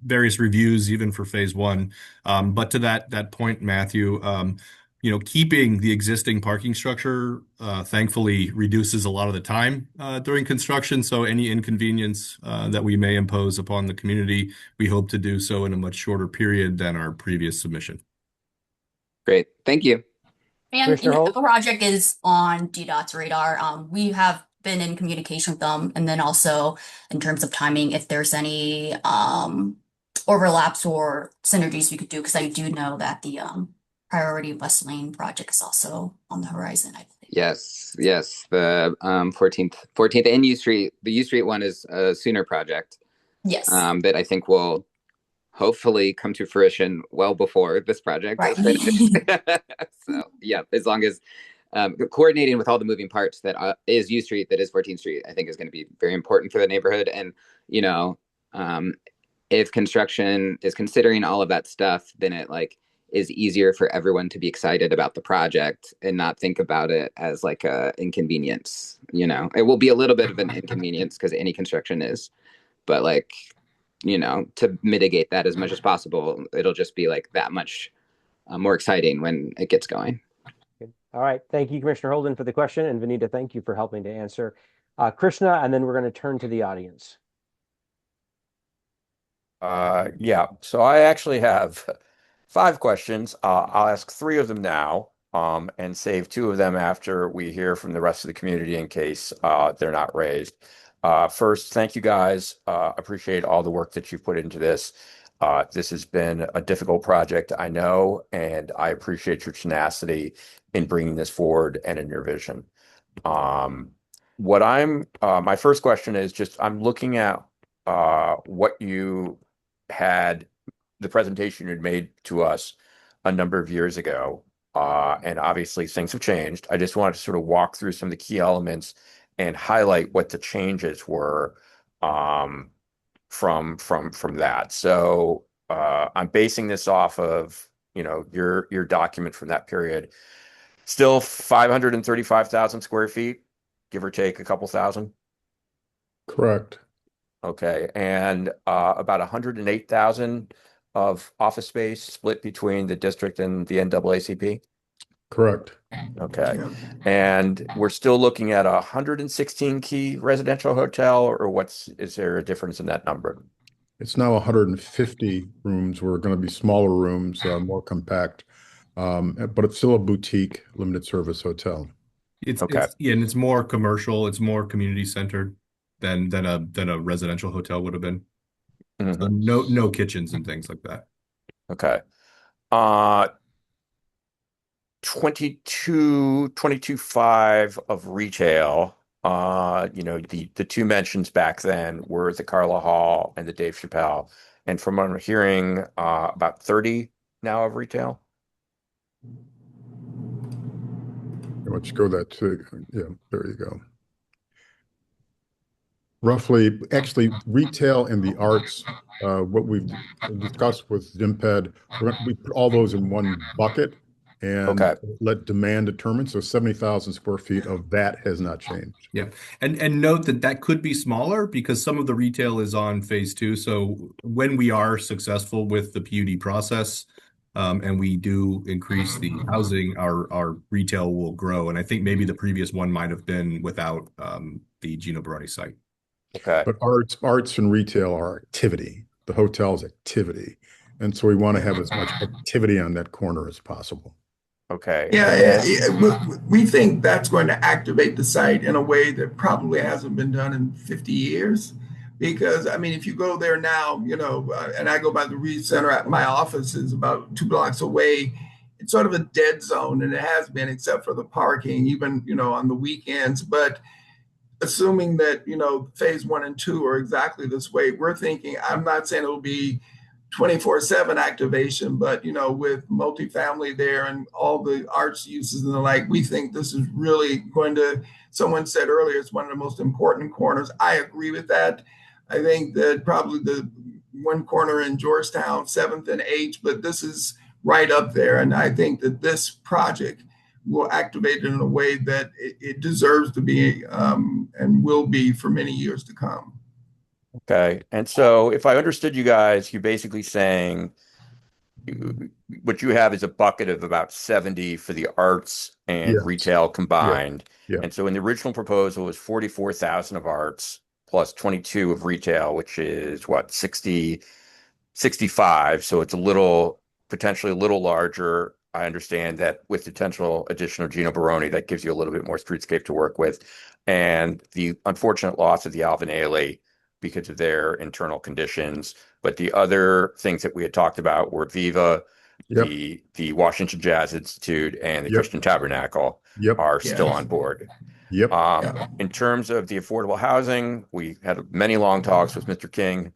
various reviews even for phase one. But to that point, Matthew, keeping the existing parking structure thankfully reduces a lot of the time during construction. So any inconvenience that we may impose upon the community, we hope to do so in a much shorter period than our previous submission. Great, thank you. And the project is on DDOT's radar. We have been in communication with them, and then also in terms of timing, if there's any overlaps or synergies we could do, because I do know that the Priority West Lane project is also on the horizon, I believe. Yes. The 14th and U Street. The U Street one is a sooner project. Yes. That I think will hopefully come to fruition well before this project right. is finished. So yeah, as long as coordinating with all the moving parts that is U Street, that is 14th Street, I think is going to be very important for the neighborhood. And if construction is considering all of that stuff, then it is easier for everyone to be excited about the project and not think about it as like a inconvenience. It will be a little bit of an inconvenience because any construction is, but to mitigate that as much as possible, it'll just be that much more exciting when it gets going. All right. Thank you, Commissioner Holden, for the question. And Vanita, thank you for helping to answer. Krishna, and then we're going to turn to the audience. Yeah, so I actually have 5 questions. I'll ask 3 of them now, and save 2 of them after we hear from the rest of the community in case they're not raised. First, thank you guys. Appreciate all the work that you've put into this. This has been a difficult project, I know, and I appreciate your tenacity in bringing this forward and in your vision. My first question is just, I'm looking at what you had, the presentation you had made to us a number of years ago. And obviously things have changed. I just wanted to sort of walk through some of the key elements and highlight what the changes were from that. So I'm basing this off of your document from that period. Still 535,000 square feet, give or take a couple thousand. Correct. Okay, and about 108,000 of office space split between the district and the NAACP. Correct. Okay, and we're still looking at a 116 key residential hotel, or is there a difference in that number? It's now 150 rooms. We're going to be smaller rooms, more compact, but it's still a boutique limited service hotel. And it's more commercial. It's more community centered than a residential hotel would have been. So no kitchens and things like that. Okay. 22.5 of retail. The two mentions back then were the Carla Hall and the Dave Chappelle. And from what I'm hearing, about 30 now of retail. Let's go that to, yeah, there you go. Roughly, actually, retail and the arts, what we've discussed with DIMPED, we put all those in one bucket and Okay. let demand determine. So 70,000 square feet of that has not changed. Yeah. And note that that could be smaller because some of the retail is on phase two. So when we are successful with the PUD process, and we do increase the housing, our retail will grow. And I think maybe the previous one might have been without the Gino Baroni site. Okay. But arts and retail are activity. The hotel's activity. And so we want to have as much activity on that corner as possible. Okay. Yeah, we think that's going to activate the site in a way that probably hasn't been done in 50 years. Because, I mean, if you go there now, and I go by the Reed Center, at my office is about 2 blocks away. It's sort of a dead zone, and it has been, except for the parking, even, on the weekends. But assuming that phase 1 and 2 are exactly this way, we're thinking, I'm not saying it'll be 24/7 activation, but with multifamily there and all the arts uses and the like, we think this is really going to, someone said earlier, it's one of the most important corners. I agree with that. I think that probably the one corner in Georgetown, 7th and H, but this is right up there. And I think that this project will activate it in a way that it deserves to be, and will be for many years to come. Okay. And so if I understood you guys, you're basically saying what you have is a bucket of about 70 for the arts and Yes. retail combined. Yeah. And so in the original proposal was 44,000 of arts plus 22 of retail, which is what, 65. So it's potentially a little larger. I understand that with potential addition of Gino Baroni, that gives you a little bit more streetscape to work with. And the unfortunate loss of the Alvin Ailey because of their internal conditions. But the other things that we had talked about were Viva, Yep. the Washington Jazz Institute, and the Yep. Christian Tabernacle Yep. are still on board. Yep. In terms of the affordable housing, we had many long talks with Mr. King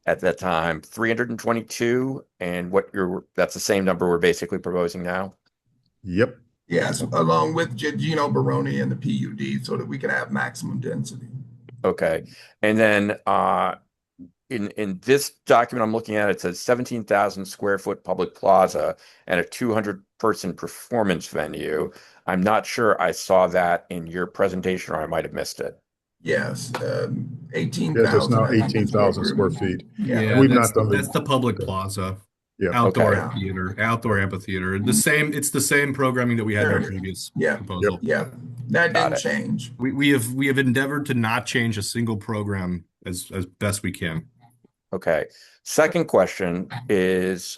at that time, 322, and that's the same number we're basically proposing now. Yep. Yes, along with Gino Baroni and the PUD so that we can have maximum density. Okay. And then in this document I'm looking at, it says 17,000 square foot public plaza and a 200-person performance venue. I'm not sure I saw that in your presentation, or I might have missed it. Yes, 18,000. Yes, it's now 18,000 square feet. Yeah, we've that's, not done that's the public plaza. Yeah. Outdoor Okay. theater, outdoor amphitheater. It's the same programming that we had in the previous proposal. Yeah, that didn't change. We have endeavored to not change a single program as best we can. Okay. Second question is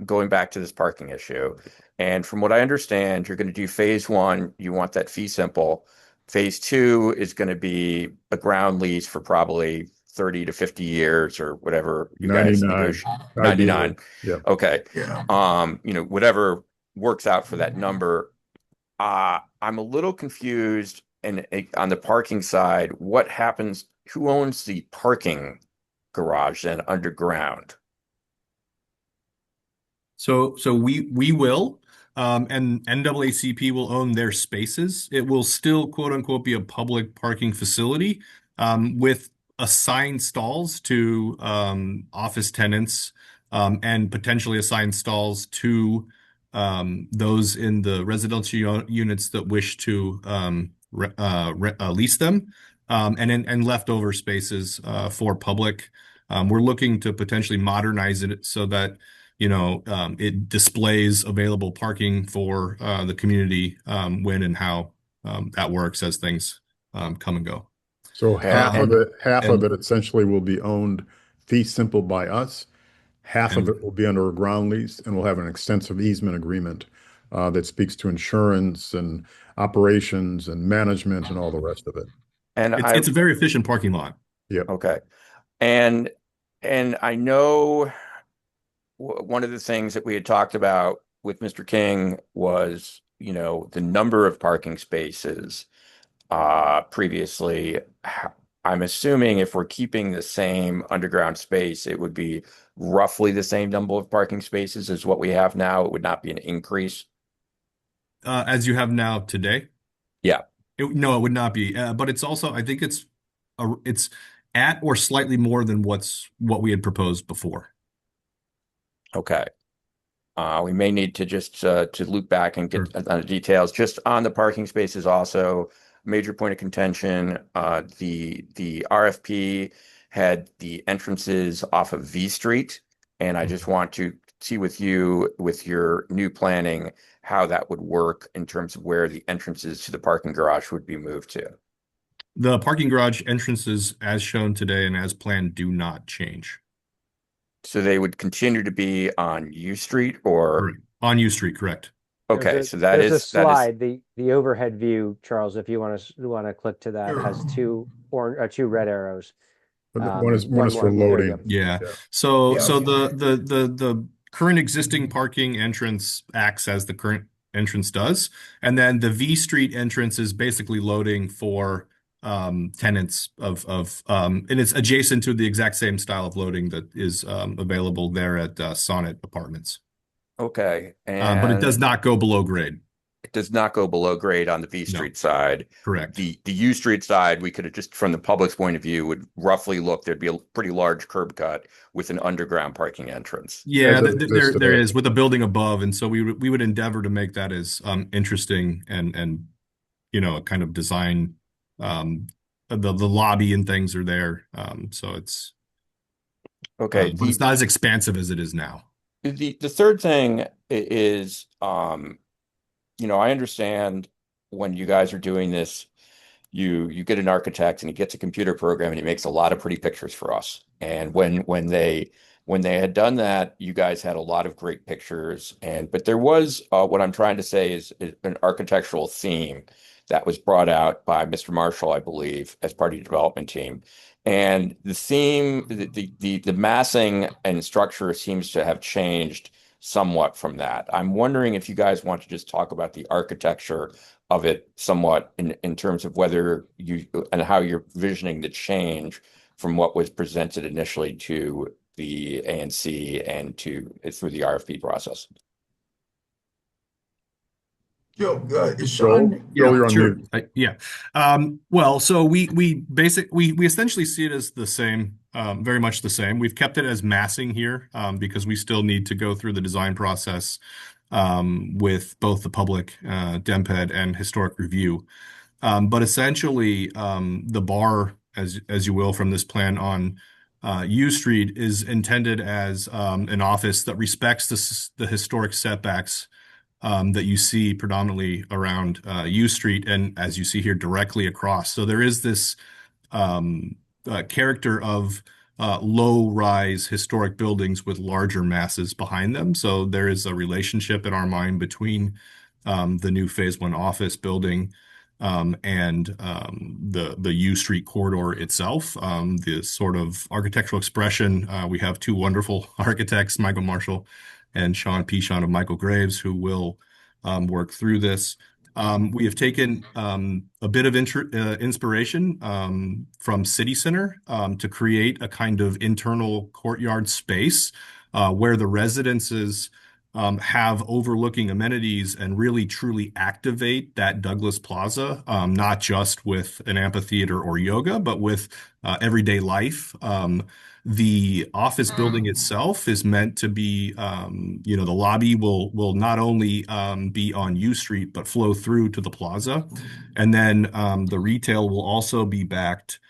going back to this parking issue. And from what I understand, you're going to do phase 1. You want that fee simple. Phase 2 is going to be a ground lease for probably 30 to 50 years or whatever you guys 99. negotiate. 99. Yeah. Okay. Yeah. Whatever works out for that number. I'm a little confused on the parking side. What happens? Who owns the parking garage then underground? So we will, and NAACP will own their spaces. It will still, quote unquote, be a public parking facility, with assigned stalls to office tenants, and potentially assigned stalls to those in the residential units that wish to lease them, and leftover spaces for public. We're looking to potentially modernize it so that it displays available parking for the community when and how that works as things come and go. So half of it essentially will be owned fee simple by us. Half of it will be under a ground lease, and we'll have an extensive easement agreement that speaks to insurance and operations and management and all the rest of it. And it's a very efficient parking lot. Yeah. Okay. And I know one of the things that we had talked about with Mr. King was the number of parking spaces previously, I'm assuming if we're keeping the same underground space, it would be roughly the same number of parking spaces as what we have now. It would not be an increase. As you have now today? Yeah. No, it would not be. But it's also, I think it's at or slightly more than what we had proposed before. Okay. We may need to just to loop back and get Sure. on the details. Just on the parking spaces, also major point of contention. The RFP had the entrances off of V Street, and I just want to see with you, with your new planning, how that would work in terms of where the entrances to the parking garage would be moved to. The parking garage entrances, as shown today and as planned, do not change. So they would continue to be on U Street or Correct. On U Street, correct. okay, so there's a slide, the overhead view, Charles, if you want to click to that, has two red arrows. One is One for more. There you loading. go. Yeah. Yeah. So Yeah. the current existing parking entrance acts as the current entrance does, and then the V Street entrance is basically loading for tenants and it's adjacent to the exact same style of loading that is available there at Sonnet Apartments. Okay, But it does and not go below grade. it does not go below grade on the V No. Street side. Correct. The U Street side, we could have just, from the public's point of view, would roughly look, there'd be a pretty large curb cut with an underground parking entrance. Yeah, As it exists there today. is with the building above, and so we would endeavor to make that as interesting and a kind of design. The lobby and things are there, so it's Okay, but it's not as expansive as it is now. the third thing is, I understand when you guys are doing this, you get an architect and he gets a computer program and he makes a lot of pretty pictures for us. And when they had done that, you guys had a lot of great pictures. But there was what I'm trying to say is an architectural theme that was brought out by Mr. Marshall, I believe, as part of your development team. And the theme, the massing and structure seems to have changed somewhat from that. I'm wondering if you guys want to just talk about the architecture of it somewhat in terms of whether you and how you're visioning the change from what was presented initially to the ANC and through the RFP process. Joe, is Sean? Joe, you're on Sure. mute. Yeah. Well, so we essentially see it as the same, very much the same. We've kept it as massing here because we still need to go through the design process with both the public, DemPed, and historic review. But essentially, the bar, as you will from this plan on U Street, is intended as an office that respects the historic setbacks that you see predominantly around U Street, and as you see here, directly across. So there is this character of low-rise historic buildings with larger masses behind them. So there is a relationship in our mind between the new Phase 1 office building and the U Street corridor itself. The sort of architectural expression, we have two wonderful architects, Michael Marshall and Sean Pichon of Michael Graves, who will work through this. We have taken a bit of inspiration from City Center to create a kind of internal courtyard space where the residences have overlooking amenities and really truly activate that Douglas Plaza, not just with an amphitheater or yoga, but with everyday life. The office building itself is meant to be, the lobby will not only be on U Street, but flow through to the plaza. And then the retail will also be backed,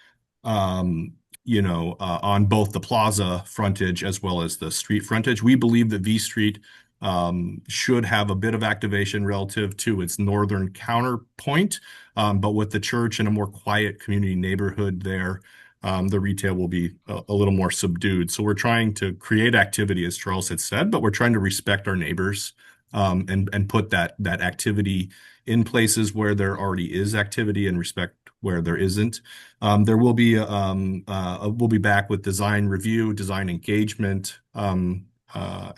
on both the plaza frontage as well as the street frontage. We believe that V Street should have a bit of activation relative to its northern counterpoint, but with the church and a more quiet community neighborhood there, the retail will be a little more subdued. So we're trying to create activity, as Charles had said, but we're trying to respect our neighbors and put that activity in places where there already is activity and respect where there isn't. There will be we'll be back with design review, design engagement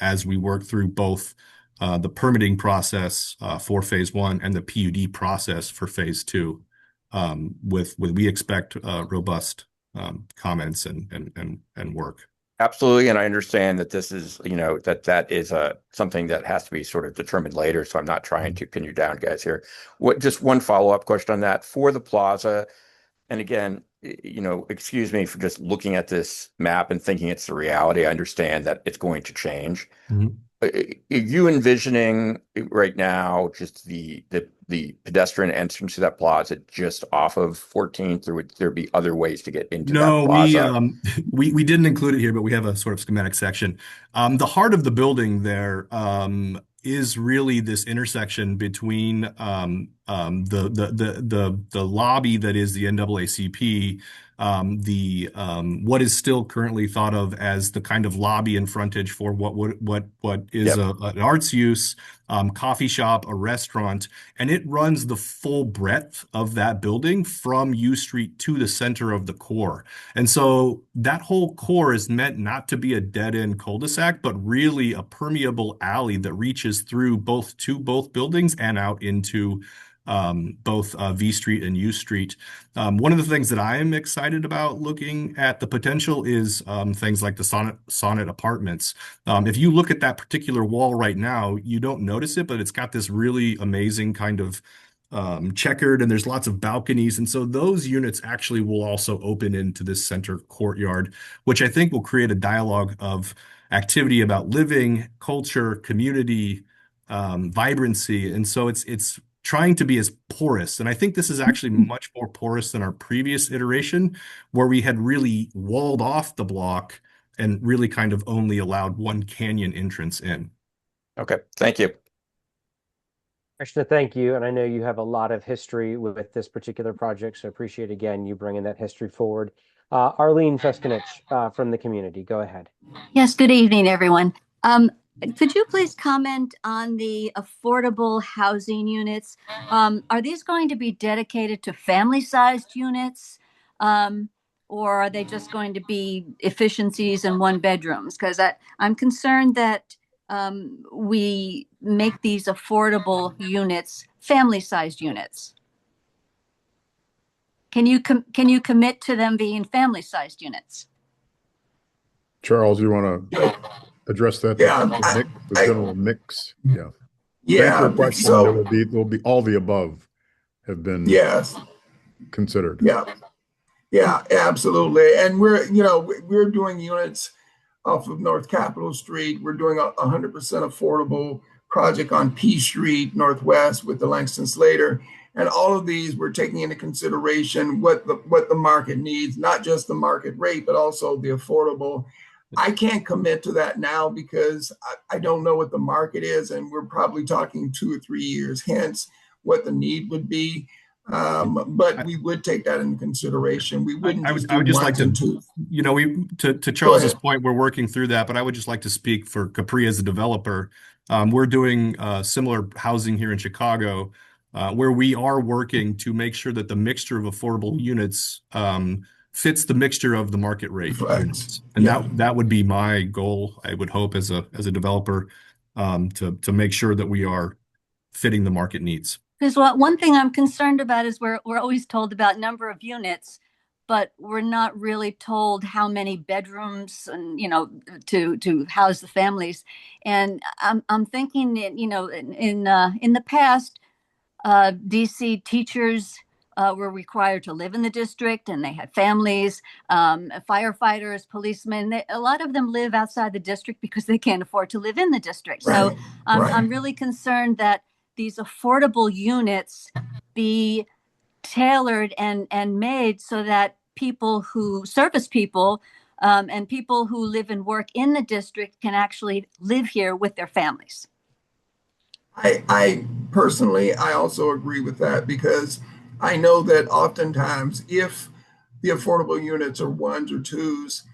as we work through both the permitting process for phase one and the PUD process for phase two. With we expect robust comments and work. Absolutely, and I understand that this is, that is something that has to be sort of determined later. So I'm not trying to pin you down, guys. Here, just one follow-up question on that for the plaza. And again, excuse me for just looking at this map and thinking it's the reality. I understand that it's going to change. Are you envisioning right now just the pedestrian entrance to that plaza just off of 14th, or would there be other ways to get into that plaza? We didn't include it here, but we have a sort of schematic section. The heart of the building there is really this intersection between the lobby that is the NAACP, what is still currently thought of as the kind of lobby and frontage for what is an arts use, coffee shop, a restaurant, and it runs the full breadth of that building from U Street to the center of the core. And so that whole core is meant not to be a dead-end cul-de-sac, but really a permeable alley that reaches through both buildings and out into both V Street and U Street. One of the things that I am excited about looking at the potential is things like the Sonnet apartments. If you look at that particular wall right now, you don't notice it, but it's got this really amazing kind of checkered, and there's lots of balconies. And so those units actually will also open into this center courtyard, which I think will create a dialogue of activity about living, culture, community, vibrancy. And so it's trying to be as porous. And I think this is actually much more porous than our previous iteration, where we had really walled off the block and really kind of only allowed one canyon entrance in. Okay, thank you. Krishna, thank you. And I know you have a lot of history with this particular project, so appreciate again you bringing that history forward. Arlene Feskinich from the community, go ahead. Yes, good evening, everyone. Could you please comment on the affordable housing units? Are these going to be dedicated to family-sized units? Or are they just going to be efficiencies and one bedrooms? Because I'm concerned that we make these affordable units family-sized units. Can you commit to them being family-sized units? Charles, you want to address that? Yeah, the general mix. Yeah. Yeah. Question, So there'll be all the above have been considered. Yeah, absolutely. And we're doing units off of North Capitol Street. We're doing a 100% affordable project on P Street Northwest with the Langston Slater. And all of these, we're taking into consideration what the market needs, not just the market rate, but also the affordable. I can't commit to that now because I don't know what the market is, and we're probably talking 2 or 3 years hence what the need would be. But we would take that into consideration. We wouldn't. I would just like to, to Charles's point, we're working through that, but I would just like to speak for Capri as a developer. We're doing similar housing here in Chicago, where we are working to make sure that the mixture of affordable units fits the mixture of the market rate units. And that would be my goal, I would hope, as a developer, to make sure that we are fitting the market needs. Because one thing I'm concerned about is we're always told about number of units, but we're not really told how many bedrooms and to house the families. And I'm thinking that in the past, DC teachers were required to live in the district, and they had families, firefighters, policemen. A lot of them live outside the district because they can't afford to live in the district. So I'm really concerned that these affordable units be tailored and made so that people who service people and people who live and work in the district can actually live here with their families. I personally, I also agree with that, because I know that oftentimes if the affordable units are ones or twos,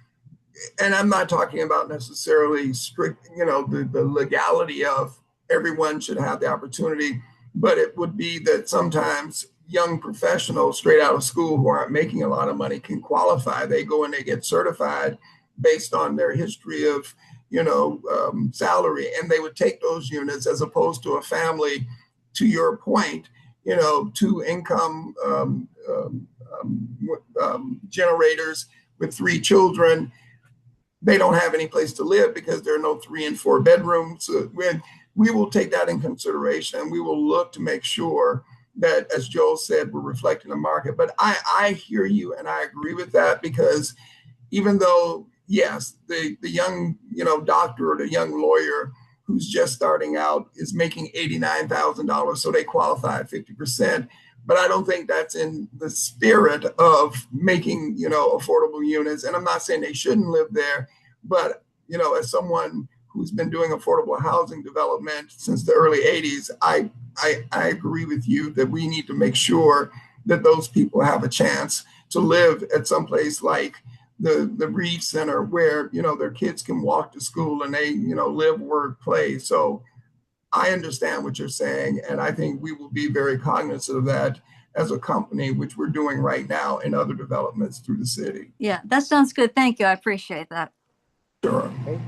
and I'm not talking about necessarily strict, the legality of everyone should have the opportunity, but it would be that sometimes young professionals straight out of school who aren't making a lot of money can qualify. They go and they get certified based on their history of, salary, and they would take those units as opposed to a family, to your point, two income generators with 3 children. They don't have any place to live because there are no 3 and 4 bedrooms. So we will take that in consideration, and we will look to make sure that, as Joel said, we're reflecting the market. But I hear you, and I agree with that, because even though, yes, the young doctor or the young lawyer who's just starting out is making $89,000, so they qualify at 50%. But I don't think that's in the spirit of making affordable units. And I'm not saying they shouldn't live there, but as someone who's been doing affordable housing development since the early 80s, I agree with you that we need to make sure that those people have a chance to live at some place like the Reeve Center, where their kids can walk to school and they live, work, play. So I understand what you're saying, and I think we will be very cognizant of that as a company, which we're doing right now in other developments through the city. Yeah, that sounds good. Thank you. I appreciate that. Sure. Okay.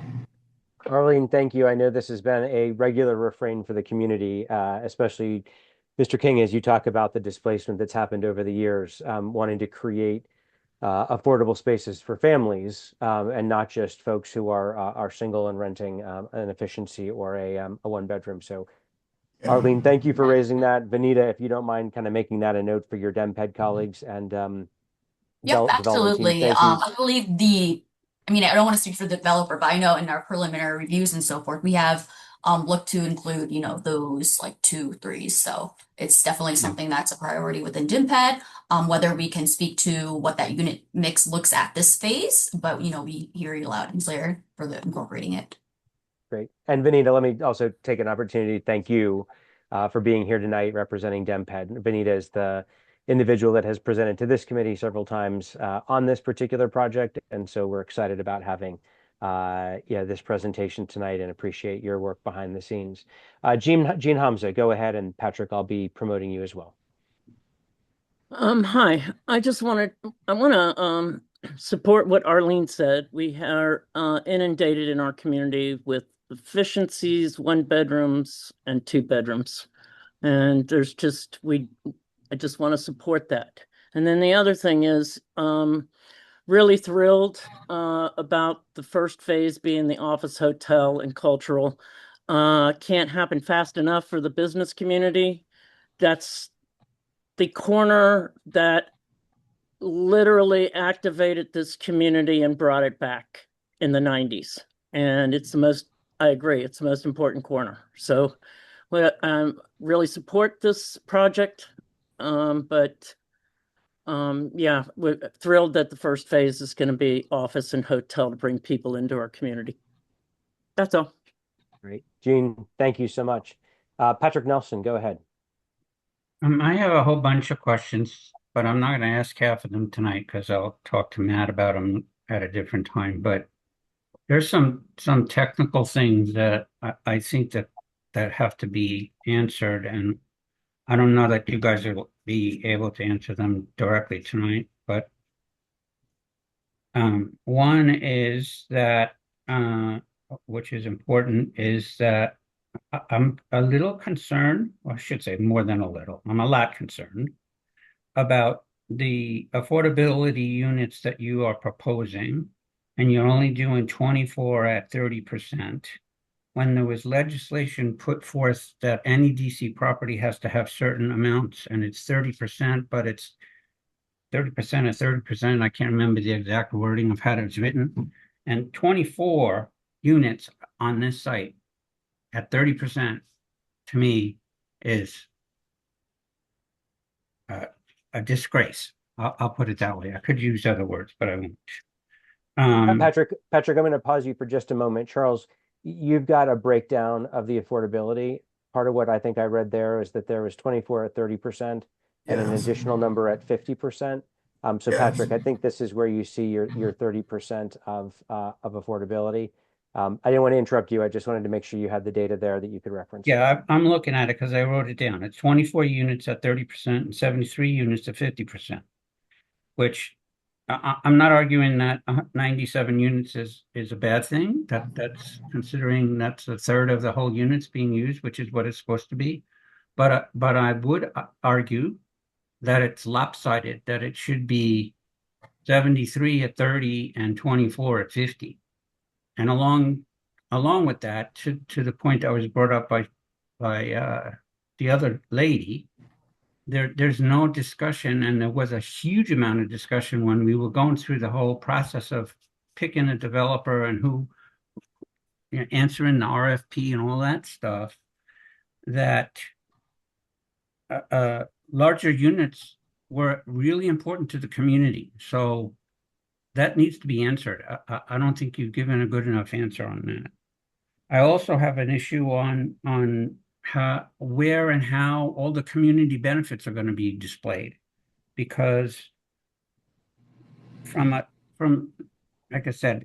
Arlene, thank you. I know this has been a regular refrain for the community, especially Mr. King, as you talk about the displacement that's happened over the years, wanting to create affordable spaces for families, and not just folks who are single and renting an efficiency or a 1 bedroom. So, Yeah. Arlene, thank you for raising that. Vanita, if you don't mind kind of making that a note for your DemPed colleagues and Yep, development team. absolutely. Thank you. I believe I don't want to speak for the developer, but I know in our preliminary reviews and so forth, we have looked to include, those like 2, 3s. So it's definitely something that's a priority within DimPed. Whether we can speak to what that unit mix looks at this phase, but we hear you loud and clear for the incorporating it. Great. And Vanita, let me also take an opportunity to thank you for being here tonight representing DemPed. Vanita is the individual that has presented to this committee several times on this particular project. And so we're excited about having this presentation tonight and appreciate your work behind the scenes. Jean Hamza, go ahead, and Patrick, I'll be promoting you as well. Hi, I want to support what Arlene said. We are inundated in our community with efficiencies, 1 bedrooms and 2 bedrooms. And I just want to support that. And then the other thing is, really thrilled about the first phase being the office, hotel, and cultural. Can't happen fast enough for the business community. That's the corner that literally activated this community and brought it back in the 90s. And I agree, it's the most important corner. So really support this project. We're thrilled that the first phase is going to be office and hotel to bring people into our community. That's all. Great. Jean, thank you so much. Patrick Nelson, go ahead. I have a whole bunch of questions, but I'm not going to ask half of them tonight because I'll talk to Matt about them at a different time. But there's some technical things that I think that have to be answered, and I don't know that you guys will be able to answer them directly tonight. But one is that, which is important, is that I'm a little concerned, or I should say more than a little, I'm a lot concerned about the affordability units that you are proposing, and you're only doing 24 at 30%, when there was legislation put forth that any DC property has to have certain amounts, and it's 30%, but it's 30% or 30%. I can't remember the exact wording of how it's written. And 24 units on this site at 30% to me is a disgrace. I'll put it that way. I could use other words, but I won't. Patrick, I'm going to pause you for just a moment. Charles, you've got a breakdown of the affordability. Part of what I think I read there is that there was 24 at 30% and an additional number at 50%. So Patrick, I think this is where you see your 30% of affordability. I didn't want to interrupt you. I just wanted to make sure you had the data there that you could reference. Yeah, I'm looking at it because I wrote it down. It's 24 units at 30% and 73 units at 50%, which I'm not arguing that 97 units is a bad thing. That's considering that's a third of the whole units being used, which is what it's supposed to be. But I would argue that it's lopsided, that it should be 73 at 30 and 24 at 50. And along with that, to the point that was brought up by the other lady, there's no discussion, and there was a huge amount of discussion when we were going through the whole process of picking a developer and who, answering the RFP and all that stuff, that larger units were really important to the community. So that needs to be answered. I don't think you've given a good enough answer on that. I also have an issue on where and how all the community benefits are going to be displayed, because from like I said,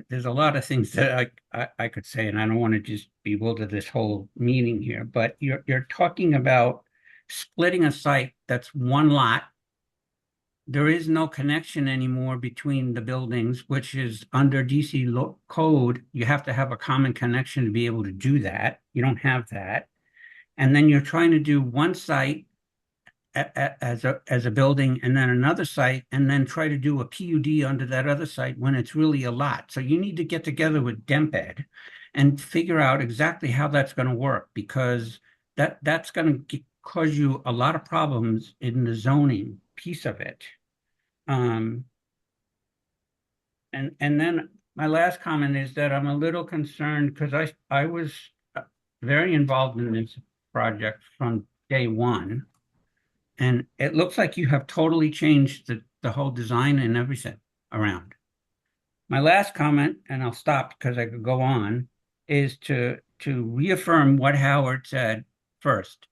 there's a lot of things that I could say, and I don't want to just bewilder this whole meeting here, but you're talking about splitting a site that's one lot. There is no connection anymore between the buildings, which is under DC code. You have to have a common connection to be able to do that. You don't have that. And then you're trying to do one site as a building and then another site, and then try to do a PUD under that other site when it's really a lot. So you need to get together with DEMPED and figure out exactly how that's going to work, because that's going to cause you a lot of problems in the zoning piece of it. And then my last comment is that I'm a little concerned because I was very involved in this project from day one, and it looks like you have totally changed the whole design and everything around. My last comment, and I'll stop because I could go on, is to reaffirm what Howard said first.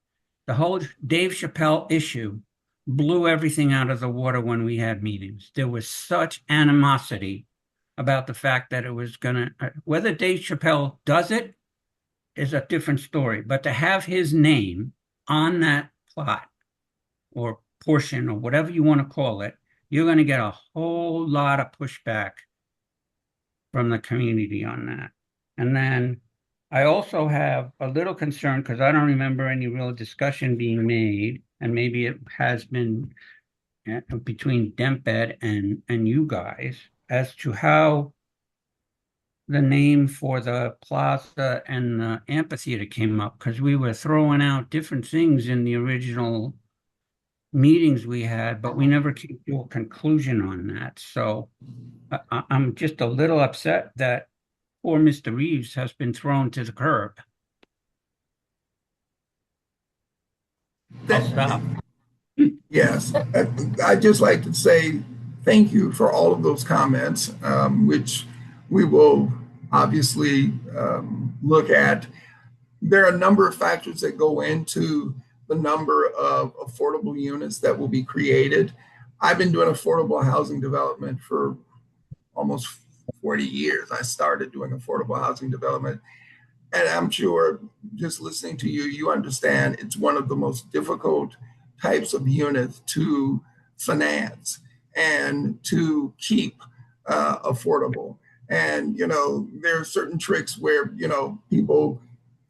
The whole Dave Chappelle issue blew everything out of the water when we had meetings. There was such animosity about the fact that it was going to, whether Dave Chappelle does it is a different story, but to have his name on that plot or portion or whatever you want to call it, you're going to get a whole lot of pushback from the community on that. And then I also have a little concern because I don't remember any real discussion being made, and maybe it has been between DEMPED and you guys as to how the name for the plaza and the amphitheater came up, because we were throwing out different things in the original meetings we had, but we never came to a conclusion on that. So I'm just a little upset that poor Mr. Reeves has been thrown to the curb. I'll stop. Yes, I'd just like to say thank you for all of those comments, which we will obviously look at. There are a number of factors that go into the number of affordable units that will be created. I've been doing affordable housing development for almost 40 years. I started doing affordable housing development. And I'm sure just listening to you, you understand it's one of the most difficult types of units to finance and to keep affordable. And, there are certain tricks where, people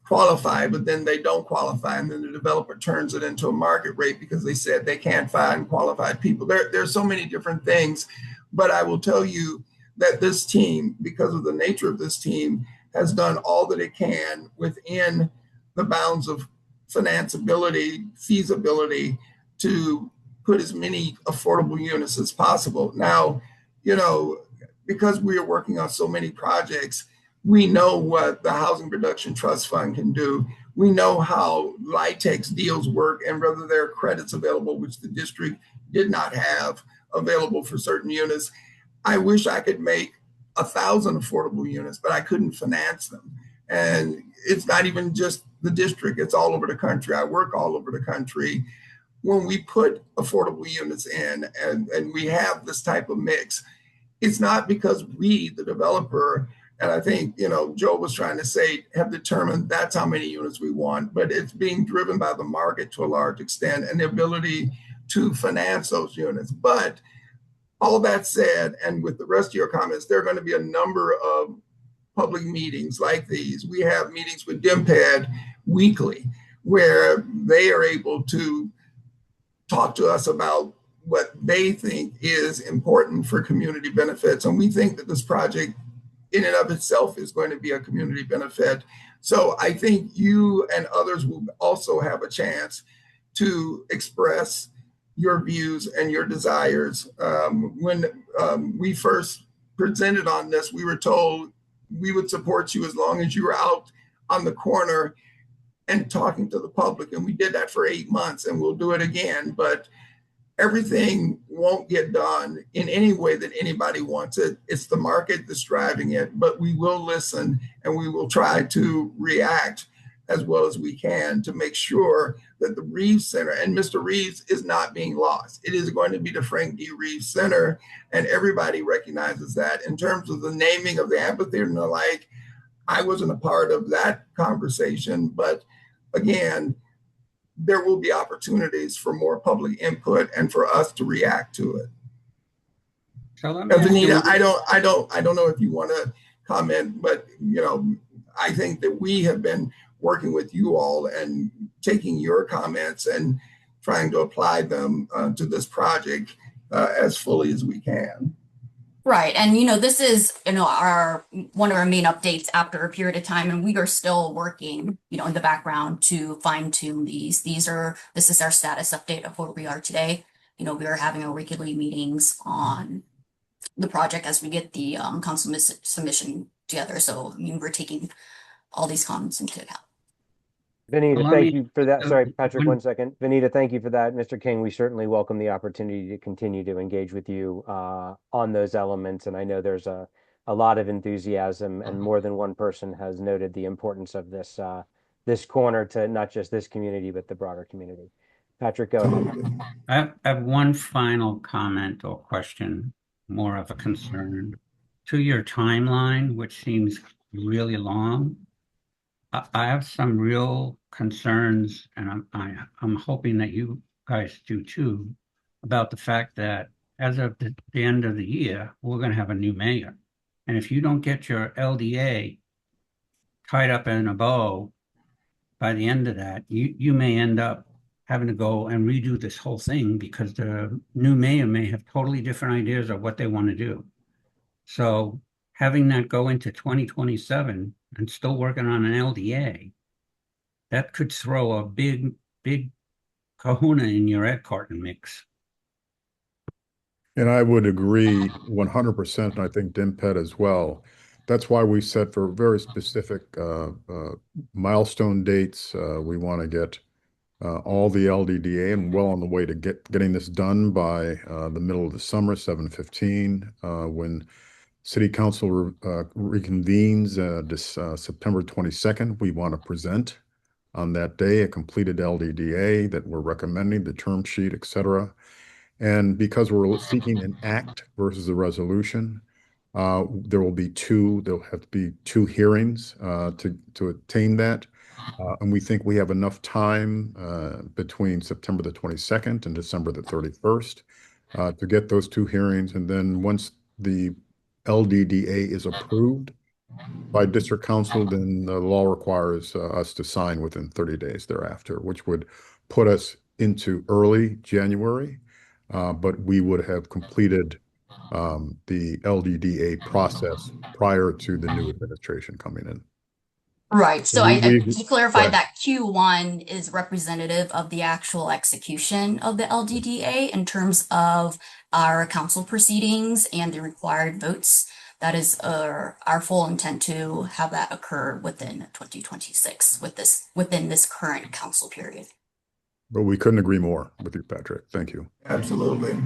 qualify, but then they don't qualify. And then the developer turns it into a market rate because they said they can't find qualified people. There's so many different things, but I will tell you that this team, because of the nature of this team, has done all that it can within the bounds of financeability, feasibility, to put as many affordable units as possible. Now, because we are working on so many projects, we know what the Housing Production Trust Fund can do. We know how LIHTC deals work and whether there are credits available, which the district did not have available for certain units. I wish I could make 1,000 affordable units, but I couldn't finance them. And it's not even just the district, it's all over the country. I work all over the country. When we put affordable units in and we have this type of mix, it's not because we, the developer, and I think, Joe was trying to say, have determined that's how many units we want, but it's being driven by the market to a large extent and the ability to finance those units. But All that said, and with the rest of your comments, there are going to be a number of public meetings like these. We have meetings with DIMPAD weekly where they are able to talk to us about what they think is important for community benefits. And we think that this project in and of itself is going to be a community benefit. So I think you and others will also have a chance to express your views and your desires. When we first presented on this, we were told we would support you as long as you were out on the corner and talking to the public. And we did that for 8 months, and we'll do it again. But everything won't get done in any way that anybody wants it. It's the market that's driving it, but we will listen and we will try to react as well as we can to make sure that the Reeves Center, and Mr. Reeves is not being lost. It is going to be the Frank D. Reeves Center, and everybody recognizes that. In terms of the naming of the amphitheater and the like, I wasn't a part of that conversation, but again, there will be opportunities for more public input and for us to react to it. So let me Vanita, I don't know if you want to comment, but I think that we have been working with you all and taking your comments and trying to apply them to this project as fully as we can. Right. And, this is, our one of our main updates after a period of time, and we are still working, in the background to fine tune these. This is our status update of where we are today. We are having our weekly meetings on the project as we get the council submission together. So we're taking all these comments into account. Vanita, thank you for that. Sorry, Patrick, 1 second. Vanita, thank you for that. Mr. King, we certainly welcome the opportunity to continue to engage with you on those elements. And I know there's a lot of enthusiasm, and more than one person has noted the importance of this corner to not just this community, but the broader community. Patrick, go ahead. I have one final comment or question, more of a concern. To your timeline, which seems really long, I have some real concerns, and I'm hoping that you guys do too, about the fact that as of the end of the year, we're going to have a new mayor. And if you don't get your LDA tied up in a bow by the end of that, you may end up having to go and redo this whole thing because the new mayor may have totally different ideas of what they want to do. So having that go into 2027 and still working on an LDA, that could throw a big kahuna in your egg carton mix. And I would agree 100%, and I think DIMPED as well. That's why we set for very specific milestone dates. We want to get all the LDDA and well on the way to getting this done by the middle of the summer, 7/15, when City Council reconvenes this September 22nd. We want to present on that day a completed LDDA that we're recommending, the term sheet, et cetera. And because we're seeking an act versus a resolution, there'll have to be two hearings to attain that. And we think we have enough time between September the 22nd and December the 31st to get those two hearings. And then once the LDDA is approved by district council, then the law requires us to sign within 30 days thereafter, which would put us into early January. But we would have completed the LDDA process prior to the new administration coming in. Right. So to clarify that Q1 is representative of the actual execution of the LDDA in terms of our council proceedings and the required votes. That is our full intent to have that occur within 2026 within this current council period. But we couldn't agree more with you, Patrick. Thank you. Absolutely.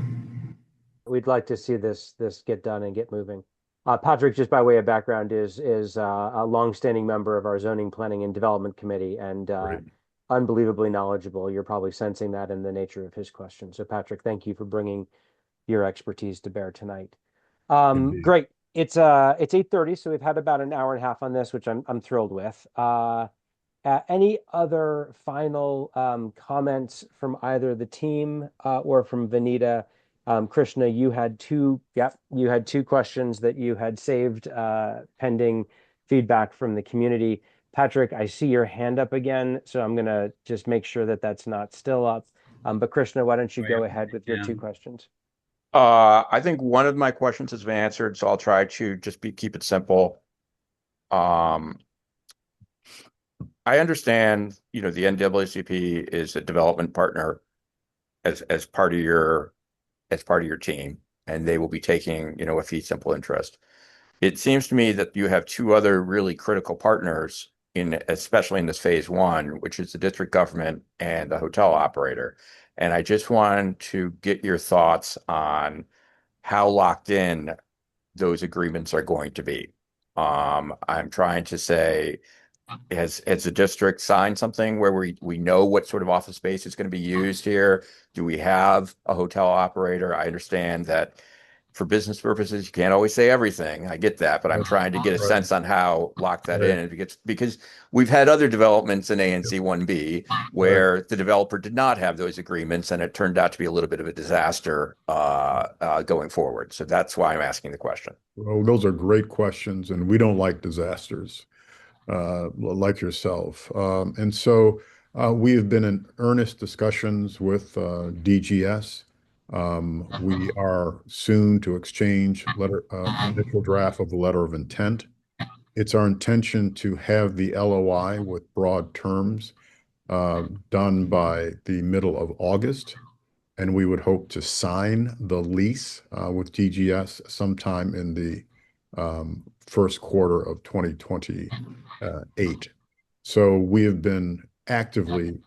We'd like to see this get done and get moving. Patrick, just by way of background, is a longstanding member of our zoning planning and development committee and unbelievably knowledgeable. You're probably sensing that in the nature of his question. So Patrick, thank you for bringing your expertise to bear tonight. Great. It's 8:30, so we've had about an hour and a half on this, which I'm thrilled with. Any other final comments from either the team or from Vanita Krishna, you had two questions that you had saved pending feedback from the community. Patrick, I see your hand up again, so I'm gonna just make sure that that's not still up. But Krishna, why don't you go ahead with your two questions? I think one of my questions has been answered, so I'll try to just keep it simple. I understand, the NAACP is a development partner as part of your team, and they will be taking, a fee simple interest. It seems to me that you have two other really critical partners especially in this phase one, which is the district government and the hotel operator. And I just wanted to get your thoughts on how locked in those agreements are going to be. I'm trying to say, has the district signed something where we know what sort of office space is going to be used here? Do we have a hotel operator? I understand that for business purposes, you can't always say everything. I get that, but I'm trying to get a sense on how lock that in, because we've had other developments in ANC 1B where the developer did not have those agreements, and it turned out to be a little bit of a disaster going forward. So that's why I'm asking the question. Well, those are great questions, and we don't like disasters. Like yourself. And so we have been in earnest discussions with DGS. We are soon to exchange initial draft of the letter of intent. It's our intention to have the LOI with broad terms done by the middle of August. And we would hope to sign the lease with DGS sometime in the first quarter of 2028. So we have been actively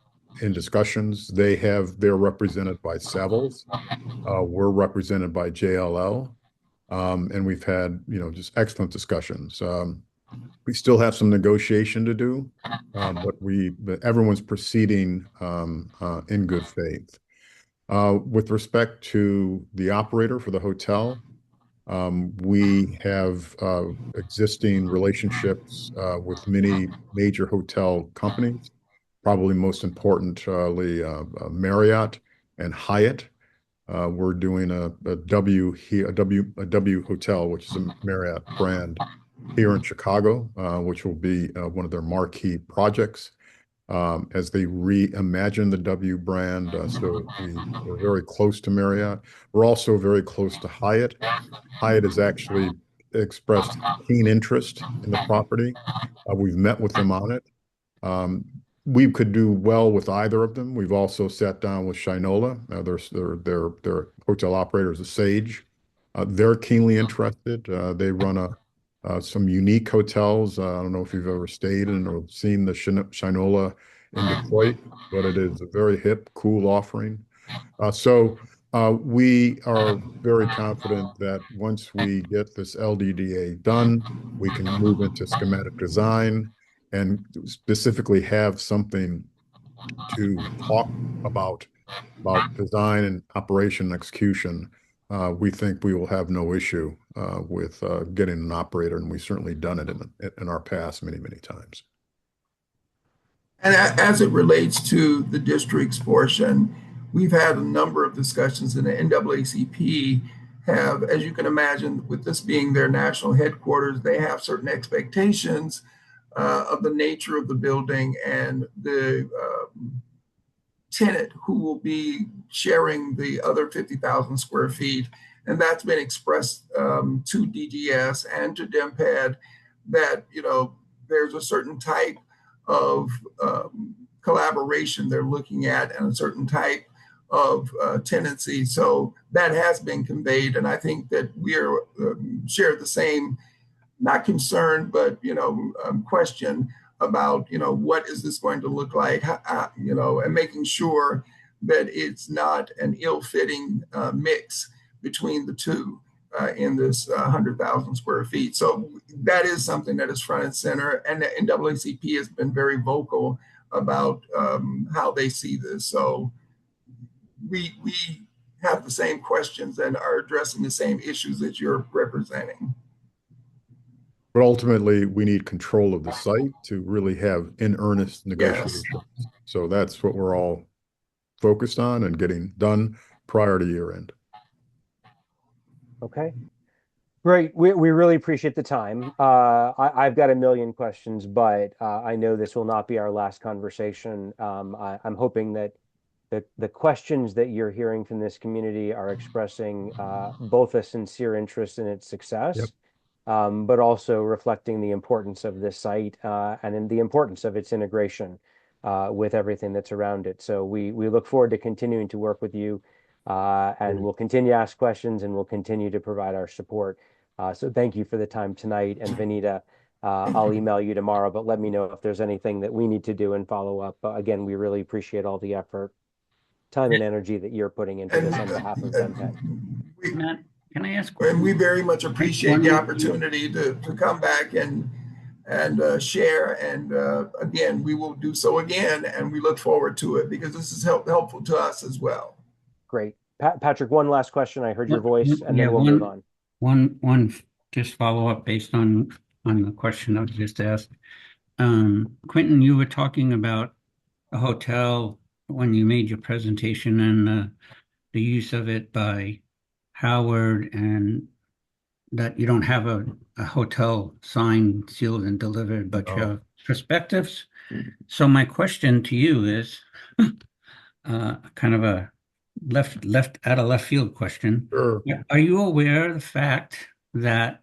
in discussions. They're represented by Savills. We're represented by JLL. And we've had, just excellent discussions. We still have some negotiation to do, but everyone's proceeding in good faith. With respect to the operator for the hotel, we have existing relationships with many major hotel companies, probably most importantly Marriott and Hyatt. We're doing a W Hotel, which is a Marriott brand here in Chicago, which will be one of their marquee projects as they reimagine the W brand. So we're very close to Marriott. We're also very close to Hyatt. Hyatt has actually expressed keen interest in the property. We've met with them on it. We could do well with either of them. We've also sat down with Shinola. Their hotel operator is a Sage. They're keenly interested. They run some unique hotels. I don't know if you've ever stayed in or seen the Shinola in Detroit, but it is a very hip, cool offering. So we are very confident that once we get this LDDA done, we can move into schematic design and specifically have something to talk about design and operation and execution. We think we will have no issue with getting an operator, and we've certainly done it in our past many, many times. And as it relates to the district's portion, we've had a number of discussions, and the NAACP have, as you can imagine, with this being their national headquarters, they have certain expectations of the nature of the building and the tenant who will be sharing the other 50,000 square feet. And that's been expressed to DGS and to DEMPAD that, there's a certain type of collaboration they're looking at and a certain type of tenancy. So that has been conveyed. And I think that we are share the same, not concern, but, question about, what is this going to look like, and making sure that it's not an ill-fitting mix between the two in this 100,000 square feet. So that is something that is front and center. And the NAACP has been very vocal about how they see this. So we have the same questions and are addressing the same issues that you're representing. But ultimately, we need control of the site to really have in earnest negotiations. Yes. So that's what we're all focused on and getting done prior to year end. Okay. Great. We really appreciate the time. I've got a million questions, but I know this will not be our last conversation. I'm hoping that the questions that you're hearing from this community are expressing both a sincere interest in its Yep. success, but also reflecting the importance of this site and in the importance of its integration with everything that's around it. So we look forward to continuing to work with you, and we'll continue to ask questions and we'll continue to provide our support. So thank you for the time tonight. And Vanita, I'll email you tomorrow, but let me know if there's anything that we need to do and follow up. Again, we really appreciate all the effort, time, and energy that you're putting into this on behalf of BEMPEG. Matt, can I ask? And we very much appreciate the One- opportunity to come back and share. And again, we will do so again, and we look forward to it because this is helpful to us as well. Great. Patrick, one last question. I heard your One- voice, and yeah, then we'll move on. One just follow up based on the question I was just asked. Quentin, you were talking about a hotel when you made your presentation and the use of it by Howard, and that you don't have a hotel signed, sealed, and delivered, but you have perspectives. So my question to you is kind of a left field question. Sure. Are you aware of the fact that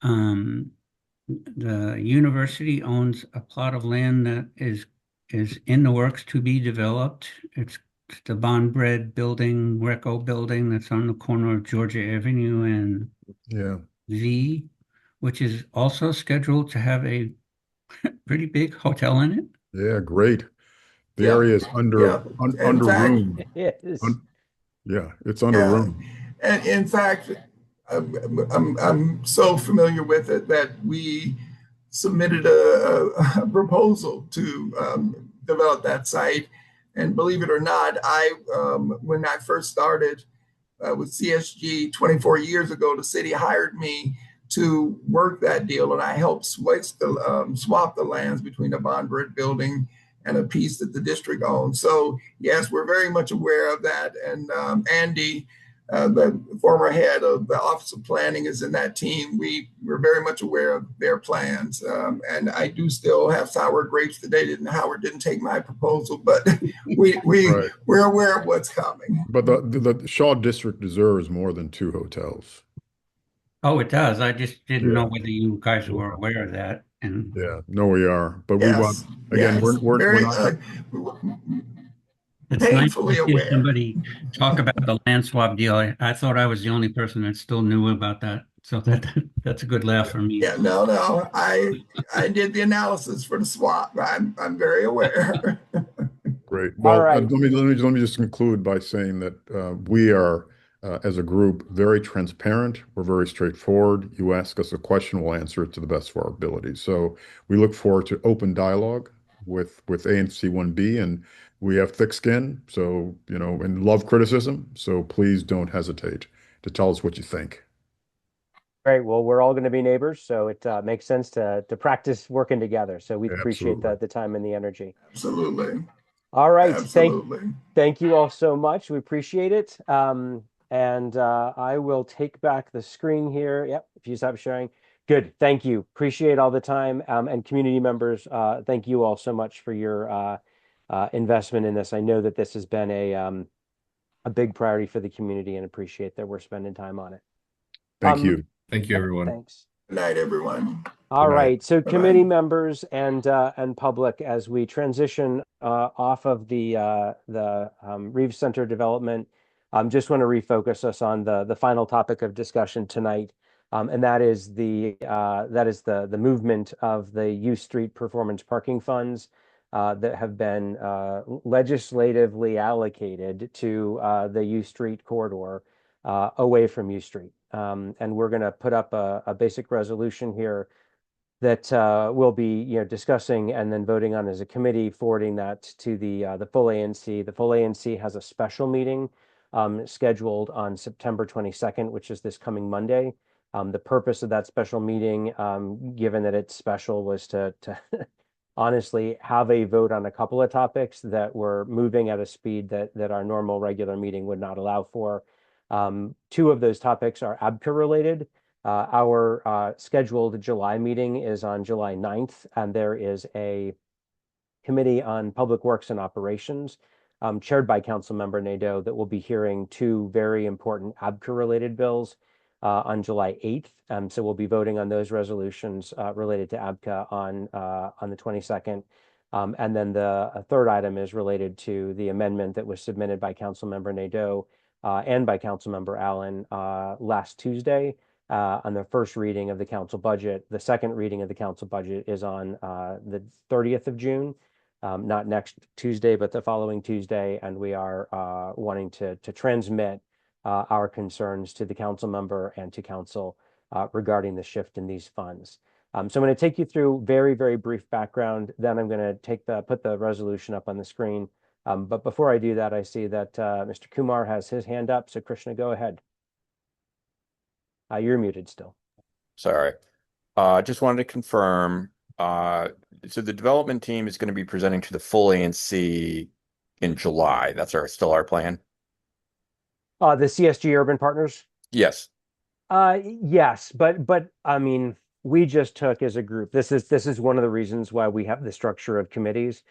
the university owns a plot of land that is in the works to be developed? It's the Bondbread building, Greco building that's on the corner of Georgia Avenue and Yeah. Z, which is also scheduled to have a pretty big hotel in it. Yeah, great. The Yeah. area is under In fact, roomed. Yes. Yeah, it's under yeah. room. And in fact, I'm so familiar with it that we submitted a proposal to develop that site. And believe it or not, when I first started with CSG 24 years ago, the city hired me to work that deal, and I helped swap the lands between the Bondbread building and a piece that the district owns. So yes, we're very much aware of that. And Andy, the former head of the Office of Planning, is in that team. We're very much aware of their plans. And I do still have sour grapes today. Howard didn't take my proposal, but Right. we're aware of what's coming. But the Shaw District deserves more than 2 hotels. Oh, it does. I just didn't Yeah. know whether you guys were aware of that. And Yeah, no, we are. But we want, Yes, again, yes, we're very not. it's nice painfully to hear aware. somebody talk about the land swap deal. I thought I was the only person that still knew about that. So that's a good laugh for me. Yeah, no, I did the analysis for the swap. I'm very aware. Great. All Well, right. let me just conclude by saying that we are, as a group, very transparent. We're very straightforward. You ask us a question, we'll answer it to the best of our ability. So we look forward to open dialogue with ANC 1B, and we have thick skin, so, and love criticism. So please don't hesitate to tell us what you think. Great. Well, we're all going to be neighbors, so it makes sense to practice working together. So we appreciate Absolutely. the time and the energy. Absolutely. All right. Absolutely. Thank you all so much. We appreciate it. And I will take back the screen here. Yep. If you stop sharing. Good. Thank you. Appreciate all the time. And community members, thank you all so much for your investment in this. I know that this has been a big priority for the community, and appreciate that we're spending time on it. Thank you. Thank you, everyone. Thanks. Good night, everyone. All Good night. right, so Bye-bye. committee members and public, as we transition off of the Reeves Center development, just want to refocus us on the final topic of discussion tonight, and that is the movement of the U Street performance parking funds that have been legislatively allocated to the U Street corridor away from U Street. And we're going to put up a basic resolution here that we'll be discussing and then voting on as a committee, forwarding that to the full ANC. The full ANC has a special meeting scheduled on September 22nd, which is this coming Monday. The purpose of that special meeting, given that it's special, was to honestly have a vote on a couple of topics that were moving at a speed that our normal regular meeting would not allow for. Two of those topics are ABCA related. Our scheduled July meeting is on July 9th, and there is a Committee on Public Works and Operations, chaired by Councilmember Nadeau, that will be hearing two very important ABCA-related bills on July 8th. So we'll be voting on those resolutions related to ABCA on the 22nd. And then the third item is related to the amendment that was submitted by Councilmember Nadeau and by Councilmember Allen last Tuesday on the first reading of the council budget. The second reading of the council budget is on the 30th of June. Not next Tuesday, but the following Tuesday, and we are wanting to transmit our concerns to the council member and to council regarding the shift in these funds. So I'm going to take you through very, very brief background. Then I'm going to put the resolution up on the screen. But before I do that, I see that Mr. Kumar has his hand up. So Krishna, go ahead. You're muted still. Sorry. Just wanted to confirm. So the development team is going to be presenting to the full ANC in July. That's still our plan. The CSG Urban Partners? Yes. Yes, but I mean, we just took as a group. This is one of the reasons why we have the structure of committees,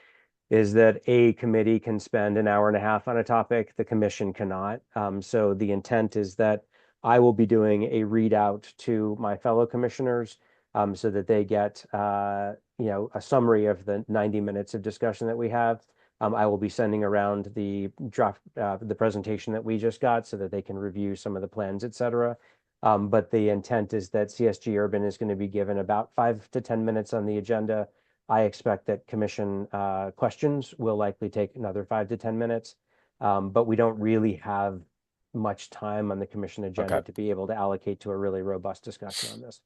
is that a committee can spend an hour and a half on a topic, the commission cannot. So the intent is that I will be doing a readout to my fellow commissioners so that they get a summary of the 90 minutes of discussion that we have. I will be sending around the draft, the presentation that we just got so that they can review some of the plans, et cetera. But the intent is that CSG Urban is going to be given about 5 to 10 minutes on the agenda. I expect that commission questions will likely take another 5 to 10 minutes, but we don't really have much time on the commission agenda to be able to allocate to a really robust discussion on this.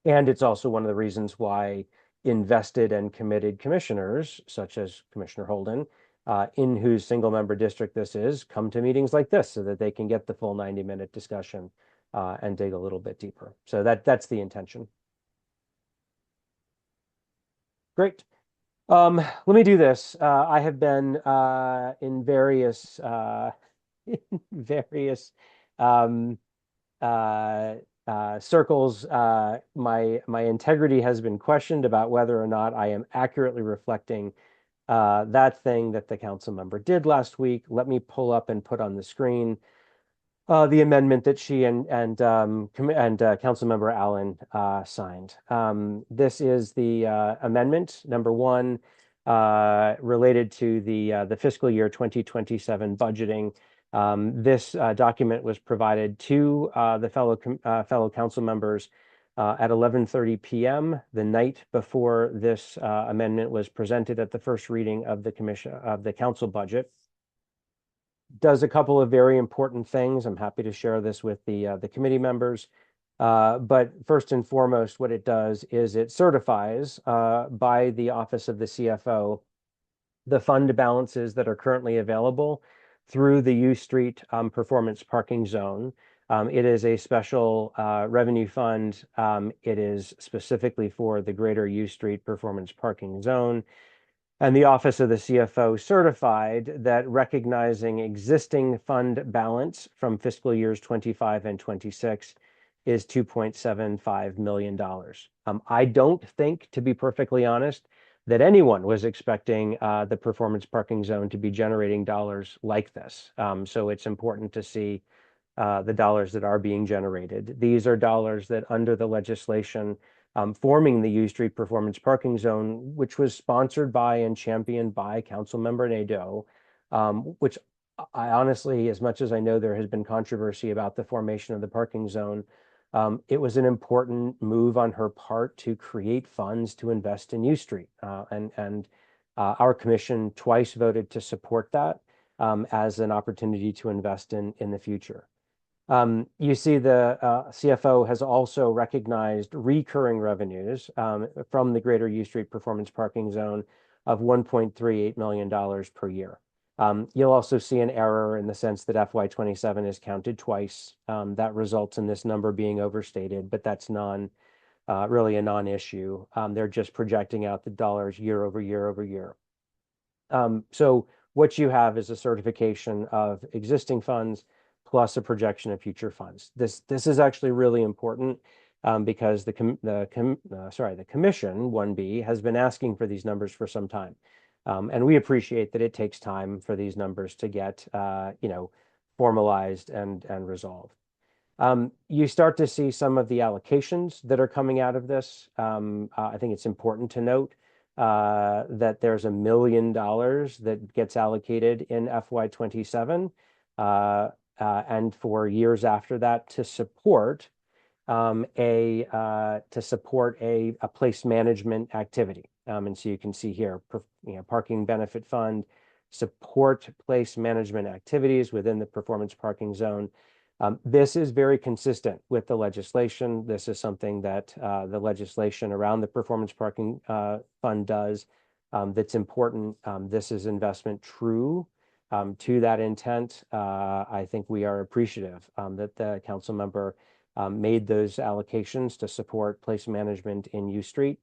And it's also one of the reasons why invested and committed commissioners, such as Commissioner Holden, in whose single member district this is, come to meetings like this so that they can get the full 90-minute discussion and dig a little bit deeper. So that's the intention. Great. Let me do this. I have been in various circles. My integrity has been questioned about whether or not I am accurately reflecting that thing that the council member did last week. Let me pull up and put on the screen the amendment that she and Councilmember Allen signed. This is the amendment number 1 related to the fiscal year 2027 budgeting. This document was provided to the fellow council members at 11:30 p.m. the night before this amendment was presented at the first reading of the council budget. Does a couple of very important things. I'm happy to share this with the committee members. But first and foremost, what it does is it certifies by the Office of the CFO the fund balances that are currently available through the U Street Performance Parking Zone. It is a special revenue fund. It is specifically for the Greater U Street Performance Parking Zone. And the Office of the CFO certified that recognizing existing fund balance from fiscal years 25 and 26 is $2.75 million. I don't think, to be perfectly honest, that anyone was expecting the performance parking zone to be generating dollars like this. So it's important to see the dollars that are being generated. These are dollars that under the legislation forming the U Street Performance Parking Zone, which was sponsored by and championed by Councilmember Nadeau, which I honestly, as much as I know there has been controversy about the formation of the parking zone, it was an important move on her part to create funds to invest in U Street. And our commission twice voted to support that as an opportunity to invest in the future. You see the CFO has also recognized recurring revenues from the Greater U Street Performance Parking Zone of $1.38 million per year. You'll also see an error in the sense that FY27 is counted twice. That results in this number being overstated, but that's really a non-issue. They're just projecting out the dollars year over year over year. So What you have is a certification of existing funds plus a projection of future funds. This is actually really important because the commission 1B has been asking for these numbers for some time. And we appreciate that it takes time for these numbers to get formalized and resolved. You start to see some of the allocations that are coming out of this. I think it's important to note that there's $1 million that gets allocated in FY27 and for years after that to support a place management activity. And so you can see here, parking benefit fund, support place management activities within the performance parking zone. This is very consistent with the legislation. This is something that the legislation around the performance parking fund does that's important. This is investment true to that intent. I think we are appreciative that the council member made those allocations to support place management in U Street.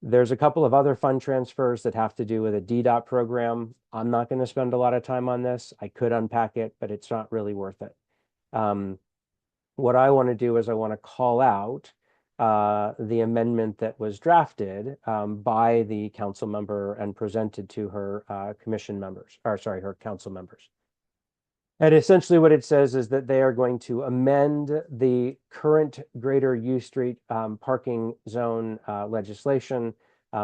There's a couple of other fund transfers that have to do with a DDOT program. I'm not going to spend a lot of time on this. I could unpack it, but it's not really worth it. What I want to do is I want to call out the amendment that was drafted by the council member and presented to her commission members, or sorry, her council members. And essentially what it says is that they are going to amend the current Greater U Street parking zone legislation.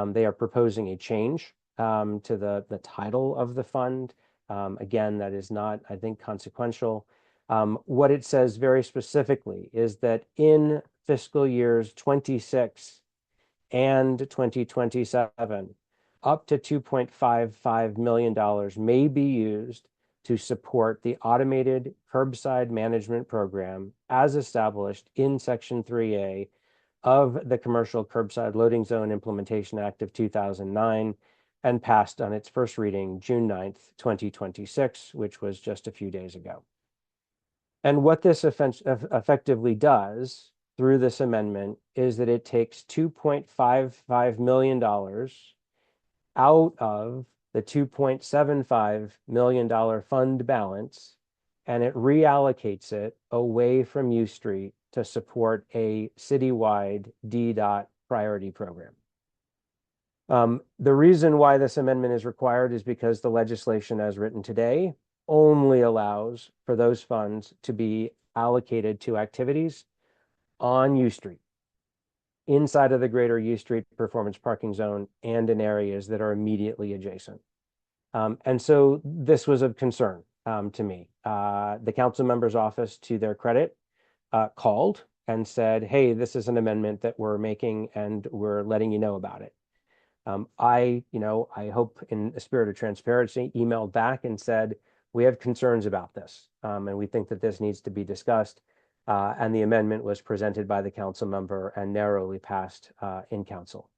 They are proposing a change to the title of the fund. Again, that is not, I think, consequential. What it says very specifically is that in fiscal years 26 and 2027, up to $2.55 million may be used to support the automated curbside management program as established in Section 3A of the Commercial Curbside Loading Zone Implementation Act of 2009 and passed on its first reading June 9th, 2026, which was just a few days ago. And what this effectively does through this amendment is that it takes $2.55 million out of the $2.75 million fund balance, and it reallocates it away from U Street to support a citywide DDOT priority program. The reason why this amendment is required is because the legislation as written today only allows for those funds to be allocated to activities on U Street, inside of the Greater U Street performance parking zone and in areas that are immediately adjacent. And so this was of concern to me. The council member's office, to their credit, called and said, hey, this is an amendment that we're making and we're letting you know about it. I hope in a spirit of transparency, emailed back and said, we have concerns about this and we think that this needs to be discussed. And the amendment was presented by the council member and narrowly passed in council.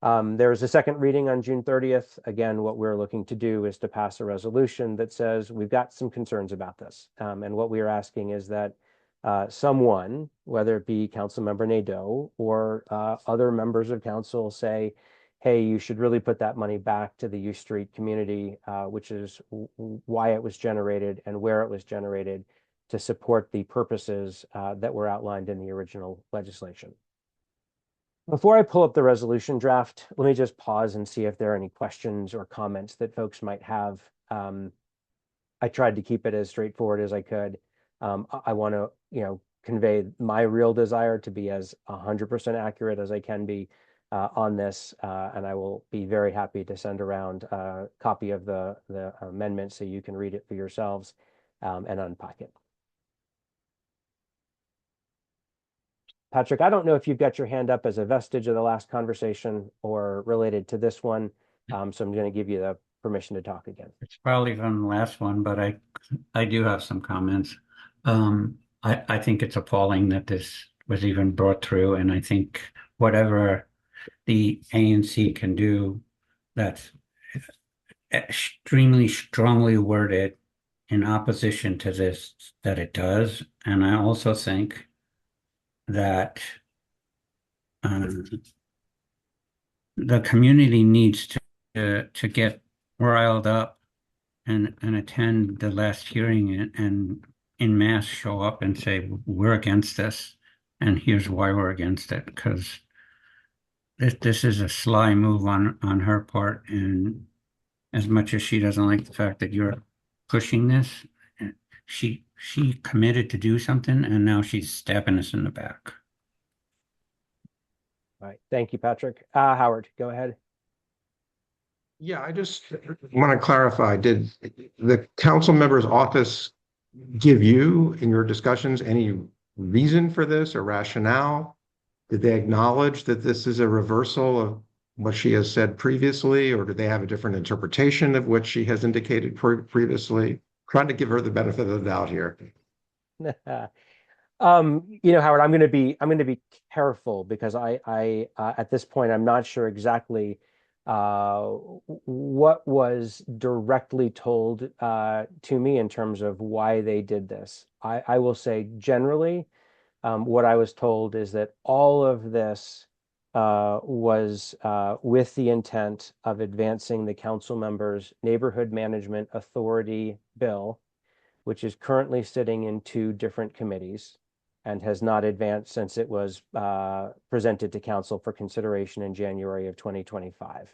There is a second reading on June 30th. Again, what we're looking to do is to pass a resolution that says we've got some concerns about this. And what we are asking is that someone, whether it be Councilmember Nadeau or other members of council, say, hey, you should really put that money back to the U Street community, which is why it was generated and where it was generated, to support the purposes that were outlined in the original legislation. Before I pull up the resolution draft, let me just pause and see if there are any questions or comments that folks might have. I tried to keep it as straightforward as I could. I want to, convey my real desire to be as 100% accurate as I can be on this, and I will be very happy to send around a copy of the amendment so you can read it for yourselves and unpack it. Patrick, I don't know if you've got your hand up as a vestige of the last conversation or related to this one, so I'm going to give you the permission to talk again. It's probably from the last one, but I do have some comments. I think it's appalling that this was even brought through, and I think whatever the ANC can do that's extremely strongly worded in opposition to this, that it does. And I also think that the community needs to get riled up and attend the last hearing and in mass show up and say, we're against this, and here's why we're against it, because this is a sly move on her part, and as much as she doesn't like the fact that you're pushing this, she committed to do something, and now she's stabbing us in the back. All right. Thank you, Patrick. Howard, go ahead. Yeah, I just want to clarify, did the council member's office give you in your discussions any reason for this or rationale? Did they acknowledge that this is a reversal of what she has said previously, or do they have a different interpretation of what she has indicated previously? Trying to give her the benefit of the doubt here. Howard, I'm going to be careful because I at this point, I'm not sure exactly what was directly told to me in terms of why they did this. I will say generally, what I was told is that all of this was with the intent of advancing the council members' neighborhood management authority bill, which is currently sitting in two different committees and has not advanced since it was presented to council for consideration in January of 2025.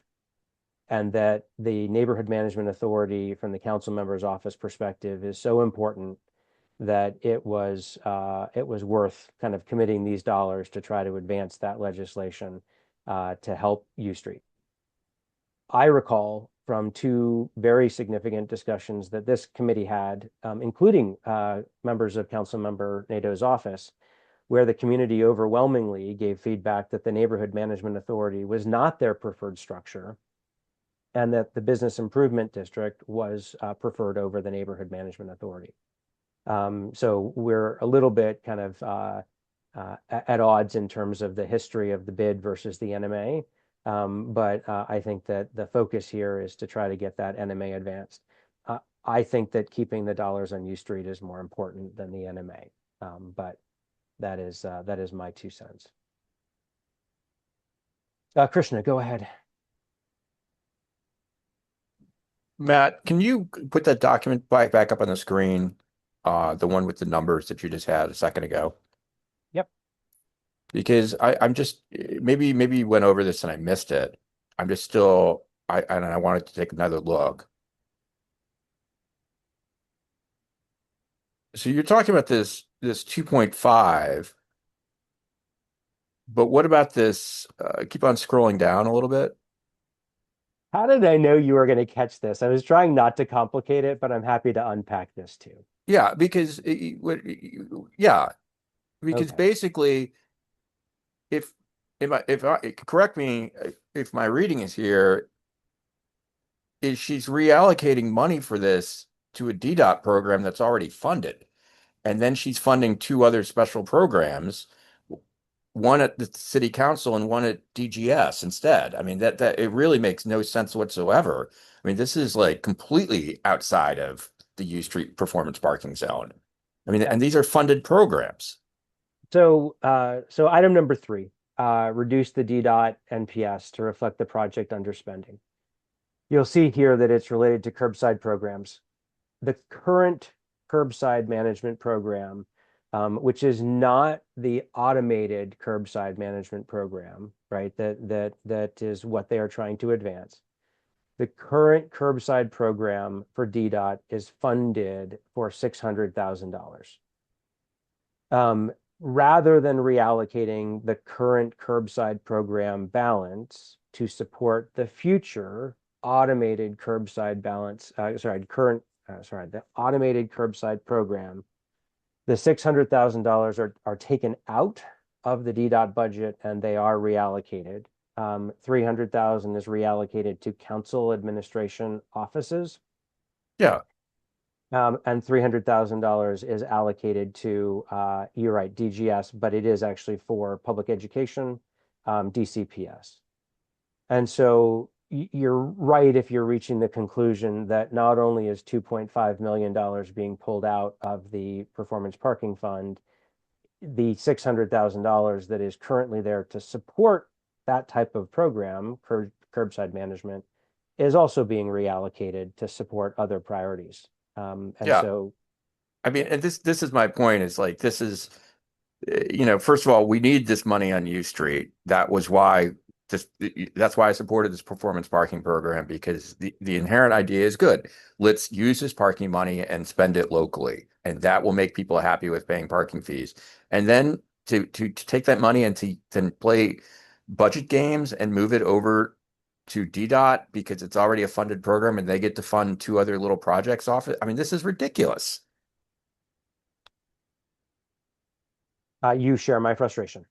And that the neighborhood management authority from the council member's office perspective is so important that it was worth kind of committing these dollars to try to advance that legislation to help U Street. I recall from two very significant discussions that this committee had, including members of Council Member Nato's office, where the community overwhelmingly gave feedback that the Neighborhood Management Authority was not their preferred structure, and that the Business Improvement District was preferred over the Neighborhood Management Authority. So we're a little bit kind of at odds in terms of the history of the bid versus the NMA. But I think that the focus here is to try to get that NMA advanced. I think that keeping the dollars on U Street is more important than the NMA. But that is my 2 cents. Krishna, go ahead. Matt, can you put that document back up on the screen? The one with the numbers that you just had a second ago. Yep. Because I'm just maybe you went over this and I missed it. I'm just still I wanted to take another look. So you're talking about this 2.5, but what about this? Keep on scrolling down a little bit. How did I know you were going to catch this? I was trying not to complicate it, but I'm happy to unpack this too. Yeah, because Okay. basically, if correct me if my reading is here, is she's reallocating money for this to a DDOT program that's already funded, and then she's funding two other special programs, one at the city council and one at DGS instead. I mean, that it really makes no sense whatsoever. I mean, this is like completely outside of the U Street performance parking zone. I mean, and these are funded programs. So item number 3, reduce the DDOT NPS to reflect the project underspending. You'll see here that it's related to curbside programs. The current curbside management program, which is not the automated curbside management program, right? That is what they are trying to advance. The current curbside program for DDOT is funded for $600,000. Rather than reallocating the current curbside program balance to support the future automated curbside balance, the automated curbside program, the $600,000 are taken out of the DDOT budget and they are reallocated. 300,000 is reallocated to council administration offices. Yeah. And $300,000 is allocated to, you're right, DGS, but it is actually for public education, DCPS. And so you're right if you're reaching the conclusion that not only is $2.5 million being pulled out of the performance parking fund, the $600,000 that is currently there to support that type of program, curbside management, is also being reallocated to support other priorities. And Yeah. so, I mean, and this is my point, is like, this is, first of all, we need this money on U Street. That's why I supported this performance parking program, because the inherent idea is good. Let's use this parking money and spend it locally, and that will make people happy with paying parking fees. And then to take that money and to then play budget games and move it over to DDOT because it's already a funded program and they get to fund two other little projects off it. I mean, this is ridiculous. you share my frustration.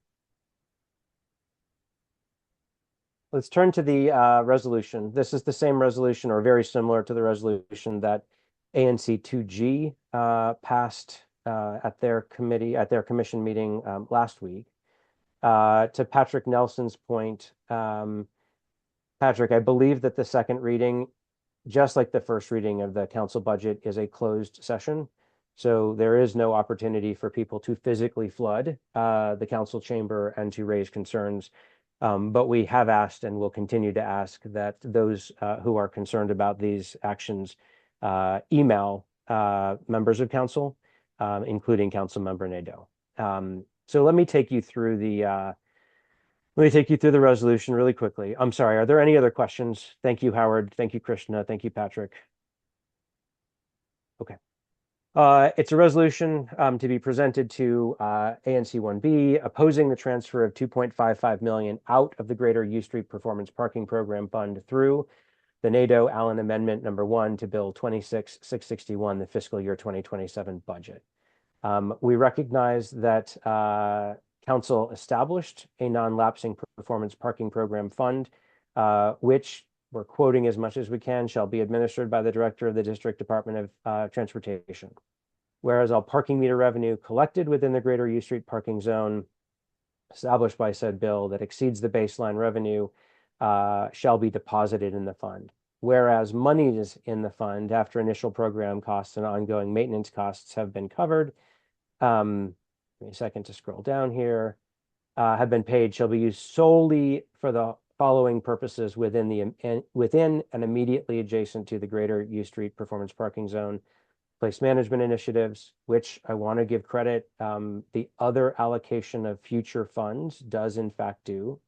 Let's turn to the resolution. This is the same resolution, or very similar to the resolution that ANC 2G passed at their commission meeting last week. To Patrick Nelson's point, Patrick, I believe that the second reading, just like the first reading of the council budget, is a closed session. So there is no opportunity for people to physically flood the council chamber and to raise concerns. But we have asked and will continue to ask that those who are concerned about these actions email members of council, including Council Member Nadeau. So let me take you through the resolution really quickly. I'm sorry, are there any other questions? Thank you, Howard. Thank you, Krishna. Thank you, Patrick. Okay. It's a resolution to be presented to ANC 1B, opposing the transfer of 2.55 million out of the Greater U Street Performance Parking Program Fund through the Nadeau-Allen Amendment number 1 to Bill 26-661, the fiscal year 2027 budget. We recognize that Council established a non-lapsing performance parking program fund, which we're quoting as much as we can, shall be administered by the Director of the District Department of Transportation. Whereas all parking meter revenue collected within the Greater U Street parking zone established by said bill that exceeds the baseline revenue shall be deposited in the fund. Whereas monies in the fund after initial program costs and ongoing maintenance costs have been covered, give me a second to scroll down here, have been paid, shall be used solely for the following purposes within and immediately adjacent to the Greater U Street Performance Parking Zone: place management initiatives, which I want to give credit. The other allocation of future funds does in fact do.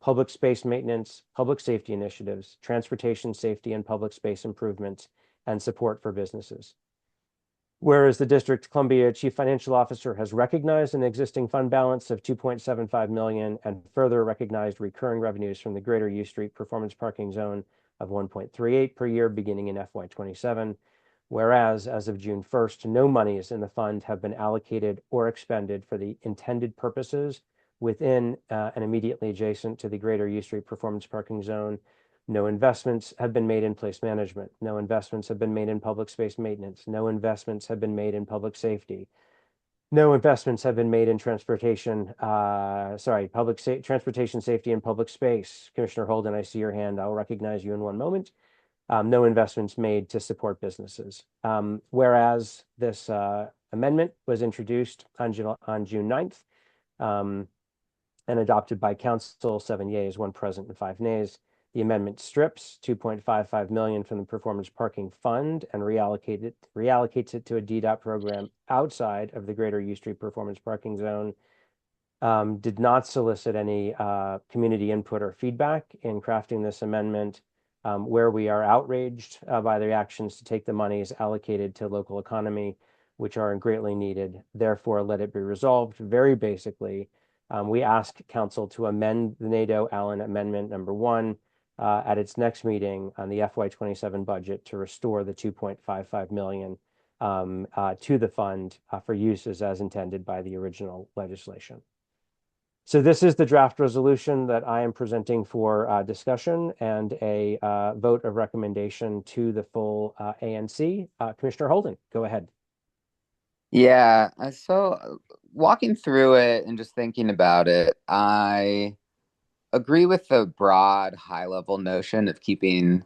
Public space maintenance, public safety initiatives, transportation safety and public space improvements, and support for businesses. Whereas the District Columbia Chief Financial Officer has recognized an existing fund balance of 2.75 million and further recognized recurring revenues from the Greater U Street Performance Parking Zone of 1.38 per year beginning in FY27. Whereas as of June 1st, no monies in the fund have been allocated or expended for the intended purposes within and immediately adjacent to the Greater U Street Performance Parking Zone. No investments have been made in place management. No investments have been made in public space maintenance. No investments have been made in public safety. No investments have been made in transportation, transportation safety and public space. Commissioner Holden, I see your hand. I'll recognize you in one moment. No investments made to support businesses. Whereas this amendment was introduced on June 9th and adopted by council, 7 yeas, 1 present, and 5 nays. The amendment strips 2.55 million from the performance parking fund and reallocates it to a DDOT program outside of the Greater U Street Performance Parking Zone. Did not solicit any community input or feedback in crafting this amendment. Where we are outraged by the actions to take the monies allocated to local economy, which are greatly needed. Therefore, let it be resolved very basically. We ask council to amend the Nadeau-Allen Amendment number 1 at its next meeting on the FY27 budget to restore the 2.55 million to the fund for uses as intended by the original legislation. So this is the draft resolution that I am presenting for discussion and a vote of recommendation to the full ANC. Commissioner Holden, go ahead. Yeah, so walking through it and just thinking about it, I agree with the broad high-level notion of keeping,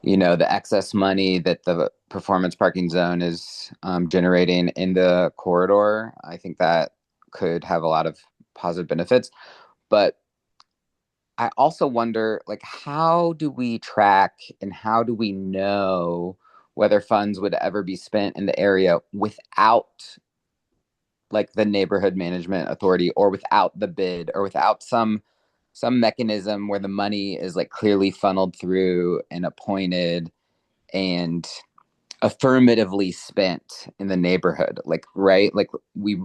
the excess money that the performance parking zone is generating in the corridor. I think that could have a lot of positive benefits. But I also wonder, like, how do we track and how do we know whether funds would ever be spent in the area without like the neighborhood management authority or without the bid or without some mechanism where the money is like clearly funneled through and appointed and affirmatively spent in the neighborhood, like, right, like we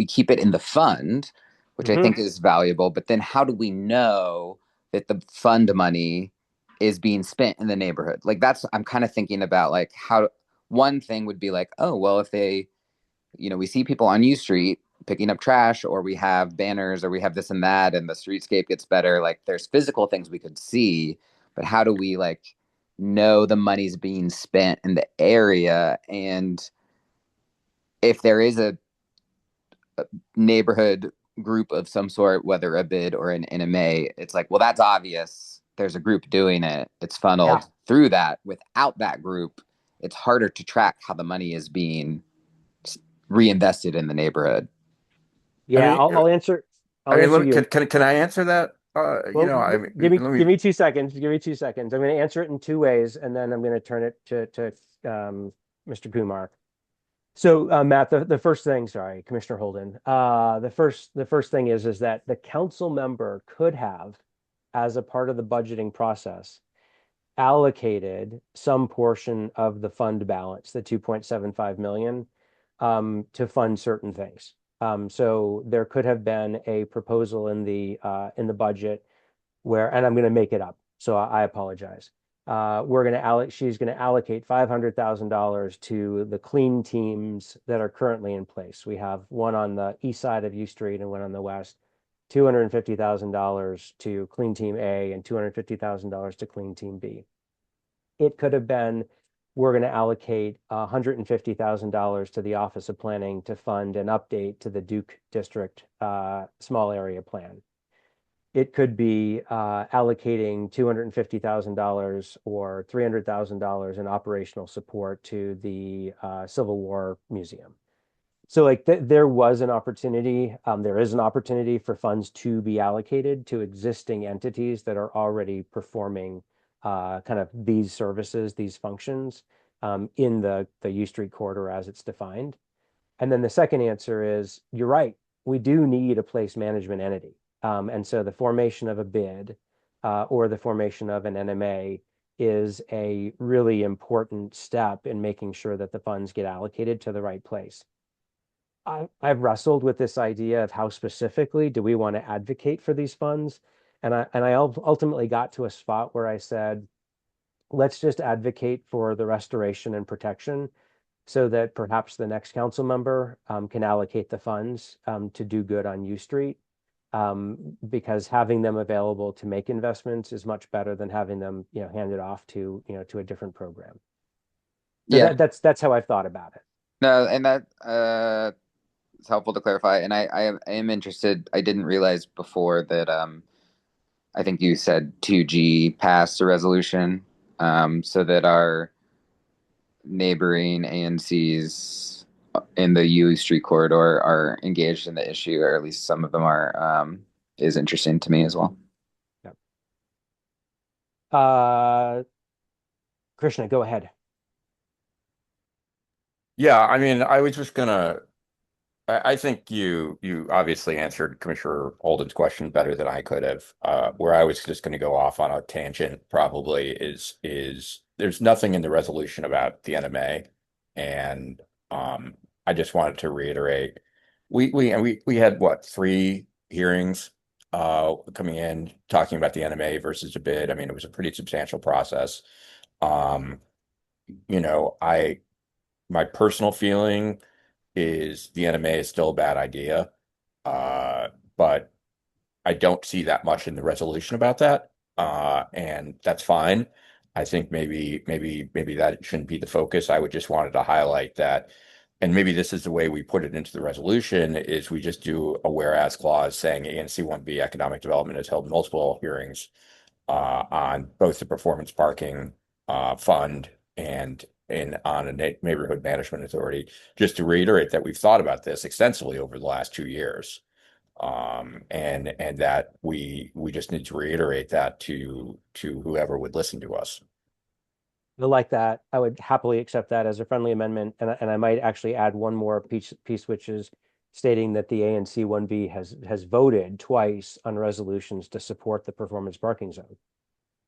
keep it in the fund, which I think is valuable, but then how do we know that the fund money is being spent in the neighborhood? Like, that's, I'm kind of thinking about like how one thing would be like, oh well, if they, we see people on U Street picking up trash, or we have banners, or we have this and that, and the streetscape gets better. Like, there's physical things we could see, but how do we like know the money's being spent in the area? And if there is a neighborhood group of some sort, whether a bid or an NMA, it's like, well, that's obvious. There's a group doing it. It's funneled through that. Without that group, it's harder to track how the money is being reinvested in the neighborhood. Yeah, I'll answer. I'll answer you. Can I answer that? Well, give me 2 seconds. Give me 2 seconds. I'm going to answer it in two ways, and then I'm going to turn it to Mr. Kumar. So, Matt, the first thing, sorry, Commissioner Holden, the first thing is that the council member could have, as a part of the budgeting process, allocated some portion of the fund balance, the 2.75 million, to fund certain things. So there could have been a proposal in the budget where, and I'm going to make it up, so I apologize. She's going to allocate $500,000 to the clean teams that are currently in place. We have one on the east side of U Street and one on the west. $250,000 to Clean Team A and $250,000 to Clean Team B. It could have been, we're going to allocate $150,000 to the Office of Planning to fund an update to the Duke District small area plan. It could be allocating $250,000 or $300,000 in operational support to the Civil War Museum. So like there was an opportunity, there is an opportunity for funds to be allocated to existing entities that are already performing kind of these services, these functions in the U Street corridor as it's defined. And then the second answer is, you're right, we do need a place management entity. And so the formation of a bid or the formation of an NMA is a really important step in making sure that the funds get allocated to the right place. I've wrestled with this idea of how specifically do we want to advocate for these funds. And I ultimately got to a spot where I said, let's just advocate for the restoration and protection so that perhaps the next council member can allocate the funds to do good on U Street. Because having them available to make investments is much better than having them, handed off to, to a different program. So Yeah, that's how I've thought about it. no, and that it's helpful to clarify. And I am interested. I didn't realize before that I think you said 2G passed a resolution so that our neighboring ANCs in the U Street corridor are engaged in the issue, or at least some of them are, is interesting to me as well. Yeah. Krishna, go ahead. Yeah, I mean, I think you obviously answered Commissioner Holden's question better than I could have. Where I was just going to go off on a tangent probably is there's nothing in the resolution about the NMA, and I just wanted to reiterate we had what, 3 hearings coming in talking about the NMA versus a bid. I mean, it was a pretty substantial process. Um, my personal feeling is the NMA is still a bad idea. But I don't see that much in the resolution about that. And that's fine. I think maybe that shouldn't be the focus. I would just wanted to highlight that, and maybe this is the way we put it into the resolution, is we just do a whereas clause saying ANC 1B Economic Development has held multiple hearings on both the performance parking fund and on a neighborhood management authority, just to reiterate that we've thought about this extensively over the last 2 years. And that we just need to reiterate that to whoever would listen to us. I like that. I would happily accept that as a friendly amendment. And I might actually add one more piece, which is stating that the ANC 1B has voted twice on resolutions to support the performance parking zone.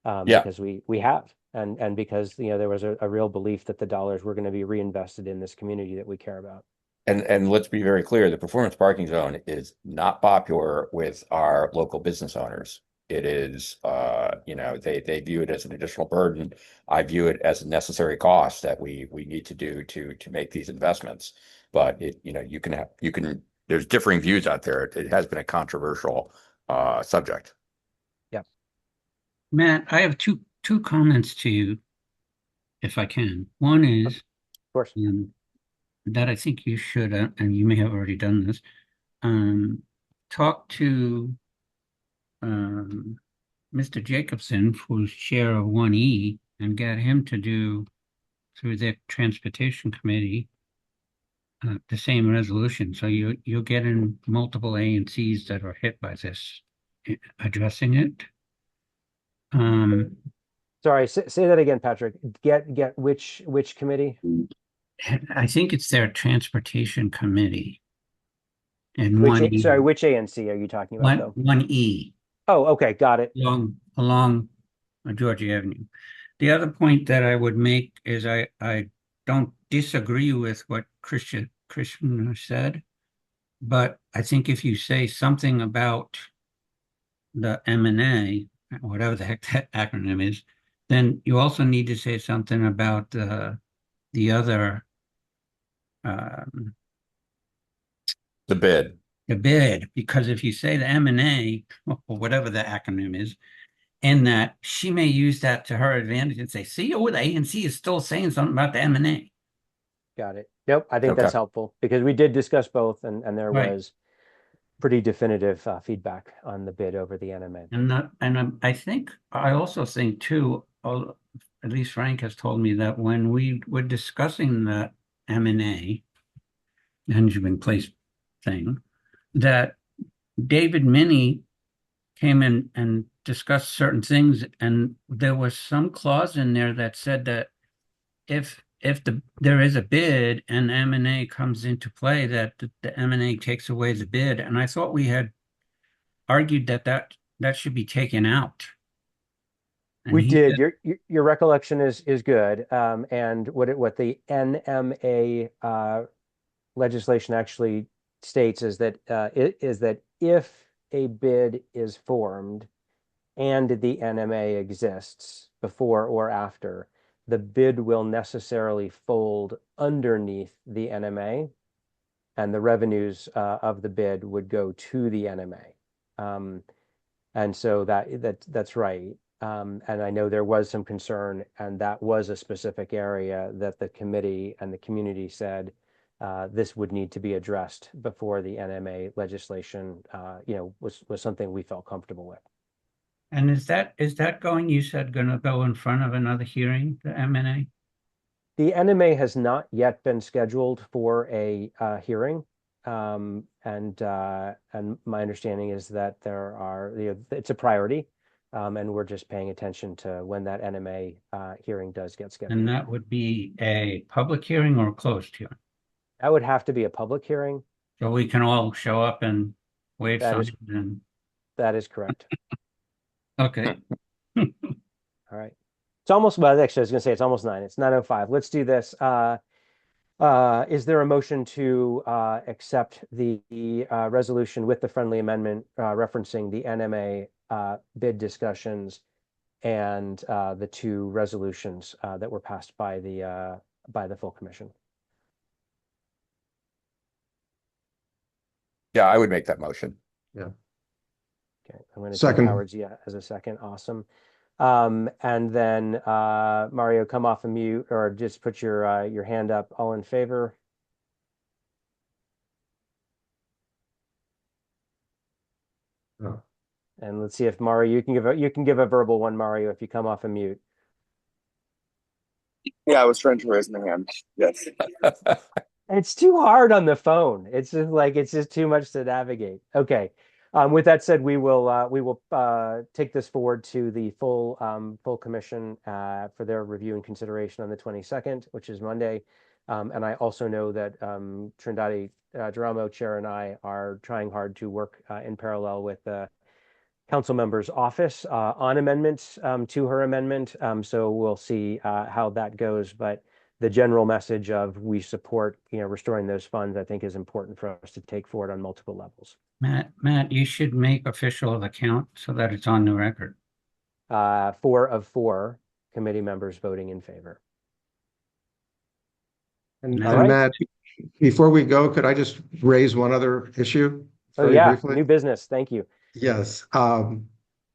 Yeah. Because we have, and because there was a real belief that the dollars were going to be reinvested in this community that we care about. And let's be very clear, the performance parking zone is not popular with our local business owners. It is, they view it as an additional burden. I view it as a necessary cost that we need to do to make these investments. But there's differing views out there. It has been a controversial subject. Yeah. Matt, I have two comments to you, if I can. One is, of course, that I think you should, and you may have already done this, talk to Mr. Jacobson, who's chair of 1E, and get him to do, through the transportation committee, the same resolution. So you'll get in multiple ANCs that are hit by this, addressing it. Sorry, say that again, Patrick. Get which committee? I think it's their transportation committee. And Which 1E. sorry, which ANC are you talking about though? 1E. Oh, okay, got it. Along Georgia Avenue. The other point that I would make is I don't disagree with what Christian said, but I think if you say something about the M&A, whatever the heck that acronym is, then you also need to say something about the other The bid. the bid, because if you say the M&A or whatever the acronym is, and that she may use that to her advantage and say, see, oh, the ANC is still saying something about the M&A. Got it. Yep, I think that's helpful because we did discuss both, and there Right. was pretty definitive feedback on the bid over the NMA. And I also think too, at least Frank has told me that when we were discussing the M&A, management place thing, that David Minnie came in and discussed certain things, and there was some clause in there that said that if there is a bid and M&A comes into play, that the M&A takes away the bid. And I thought we had argued that should be taken out. And we did. Your recollection is good. And what the NMA legislation actually states is that if a bid is formed and the NMA exists before or after, the bid will necessarily fold underneath the NMA, and the revenues of the bid would go to the NMA. And so that's right. And I know there was some concern, and that was a specific area that the committee and the community said this would need to be addressed before the NMA legislation, was something we felt comfortable with. And is that going to go in front of another hearing, the M&A? The NMA has not yet been scheduled for a hearing. And my understanding is that it's a priority, and we're just paying attention to when that NMA hearing does get scheduled. And that would be a public hearing or a closed hearing? That would have to be a public hearing. So we can all show up and wave something. That is correct. Okay. All right. It's almost, well, actually, I was going to say it's almost 9. It's 9:05. Let's do this. Is there a motion to accept the resolution with the friendly amendment referencing the NMA bid discussions and the 2 resolutions that were passed by the full commission? Yeah, I would make that motion. Yeah. Okay, I'm going to Second. take Howard's as a second. Awesome. And then Mario, come off of mute or just put your hand up. All in favor? Oh. And let's see if Mario, you can give a verbal one, Mario, if you come off of mute. Yeah, I was trying to raise my hand. Yes. It's too hard on the phone. It's just too much to navigate. Okay. With that said, we will take this forward to the full commission for their review and consideration on the 22nd, which is Monday. And I also know that Trindade Duramo, Chair, and I are trying hard to work in parallel with the council member's office on amendments to her amendment. So we'll see how that goes. But the general message of we support, restoring those funds, I think is important for us to take forward on multiple levels. Matt, you should make official the count so that it's on the record. 4 of 4 committee members voting in favor. And, All right. Matt, before we go, could I just raise one other issue Oh very yeah, briefly? new business. Thank you. Yes.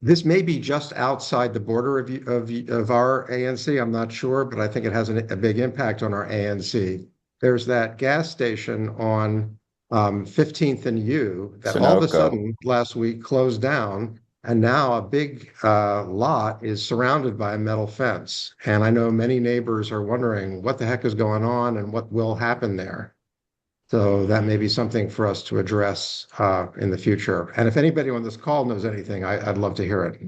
This may be just outside the border of our ANC. I'm not sure, but I think it has a big impact on our ANC. There's that gas station on 15th and U that all of a Sunoco. sudden last week closed down, and now a big lot is surrounded by a metal fence. And I know many neighbors are wondering what the heck is going on and what will happen there. So that may be something for us to address in the future. And if anybody on this call knows anything, I'd love to hear it.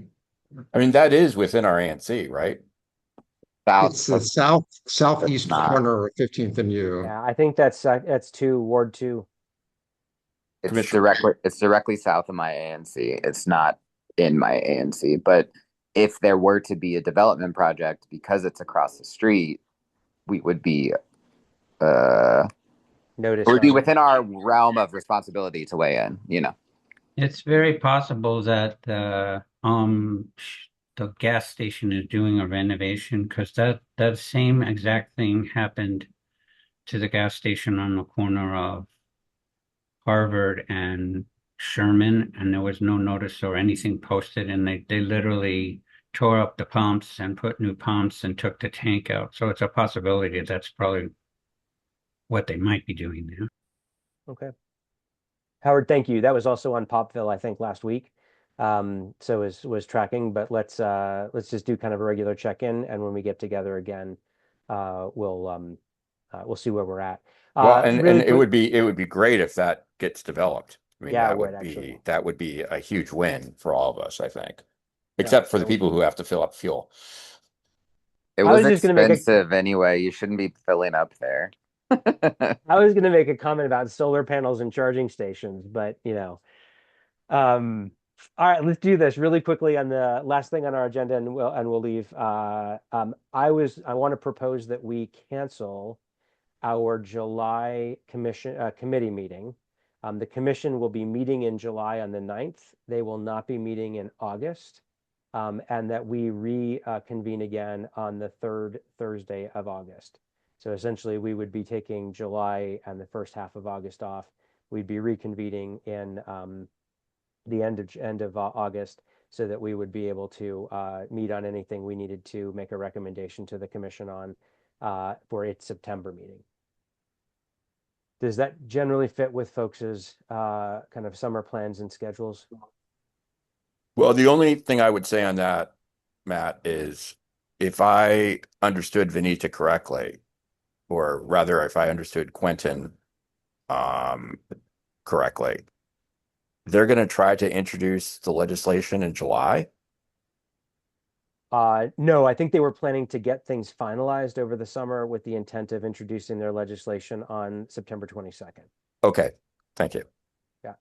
I mean, that is within our ANC, right? It's the southeast corner of 15th and U. Yeah, I think that's Ward 2. It's directly south of my ANC. It's not in my ANC, but if there were to be a development project because it's across the street, we would be Notice it would be within our realm of responsibility to weigh in, It's very possible that the gas station is doing a renovation because that same exact thing happened to the gas station on the corner of Harvard and Sherman, and there was no notice or anything posted, and they literally tore up the pumps and put new pumps and took the tank out. So it's a possibility that's probably what they might be doing there. Okay. Howard, thank you. That was also on Popville, I think, last week. So was tracking, but let's just do kind of a regular check-in, and when we get together again, we'll see where we're at. Well, and really it would be great if that gets developed. I mean, Yeah, that would be a huge win for all of us, I think. Except for the people who have to fill up fuel. It was expensive anyway. You shouldn't be filling up there. I was going to make a comment about solar panels and charging stations, but all right, let's do this really quickly on the last thing on our agenda, and we'll leave. I want to propose that we cancel our July committee meeting. The commission will be meeting in July on the 9th. They will not be meeting in August, and that we reconvene again on the 3rd Thursday of August. So essentially, we would be taking July and the first half of August off. We'd be reconvening in the end of August, so that we would be able to meet on anything we needed to make a recommendation to the commission on for its September meeting. Does that generally fit with folks' kind of summer plans and schedules? Well, the only thing I would say on that, Matt, is if I understood Vinita correctly, or rather, if I understood Quentin correctly, they're going to try to introduce the legislation in July. No, I think they were planning to get things finalized over the summer with the intent of introducing their legislation on September 22nd. Okay, thank you. Yeah.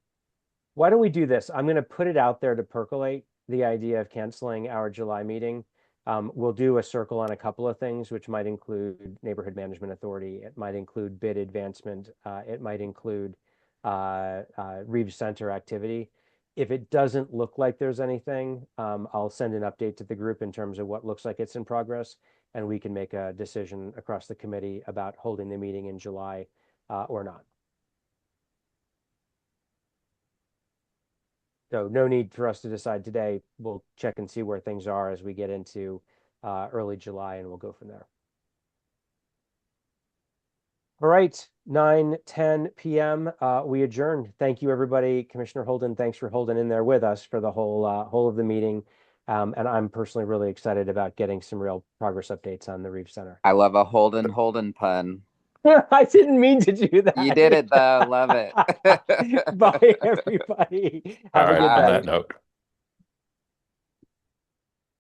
Why don't we do this? I'm going to put it out there to percolate the idea of canceling our July meeting. We'll do a circle on a couple of things, which might include Neighborhood Management Authority. It might include bid advancement. It might include Reeves Center activity. If it doesn't look like there's anything, I'll send an update to the group in terms of what looks like it's in progress, and we can make a decision across the committee about holding the meeting in July or not. So no need for us to decide today. We'll check and see where things are as we get into early July, and we'll go from there. All right, 9:10 p.m. We adjourned. Thank you, everybody. Commissioner Holden, thanks for holding in there with us for the whole of the meeting. And I'm personally really excited about getting some real progress updates on the Reeves Center. I love a Holden pun. I didn't mean to do that. You did it though. Love it. Bye, everybody. All Have a right, good on night. that note.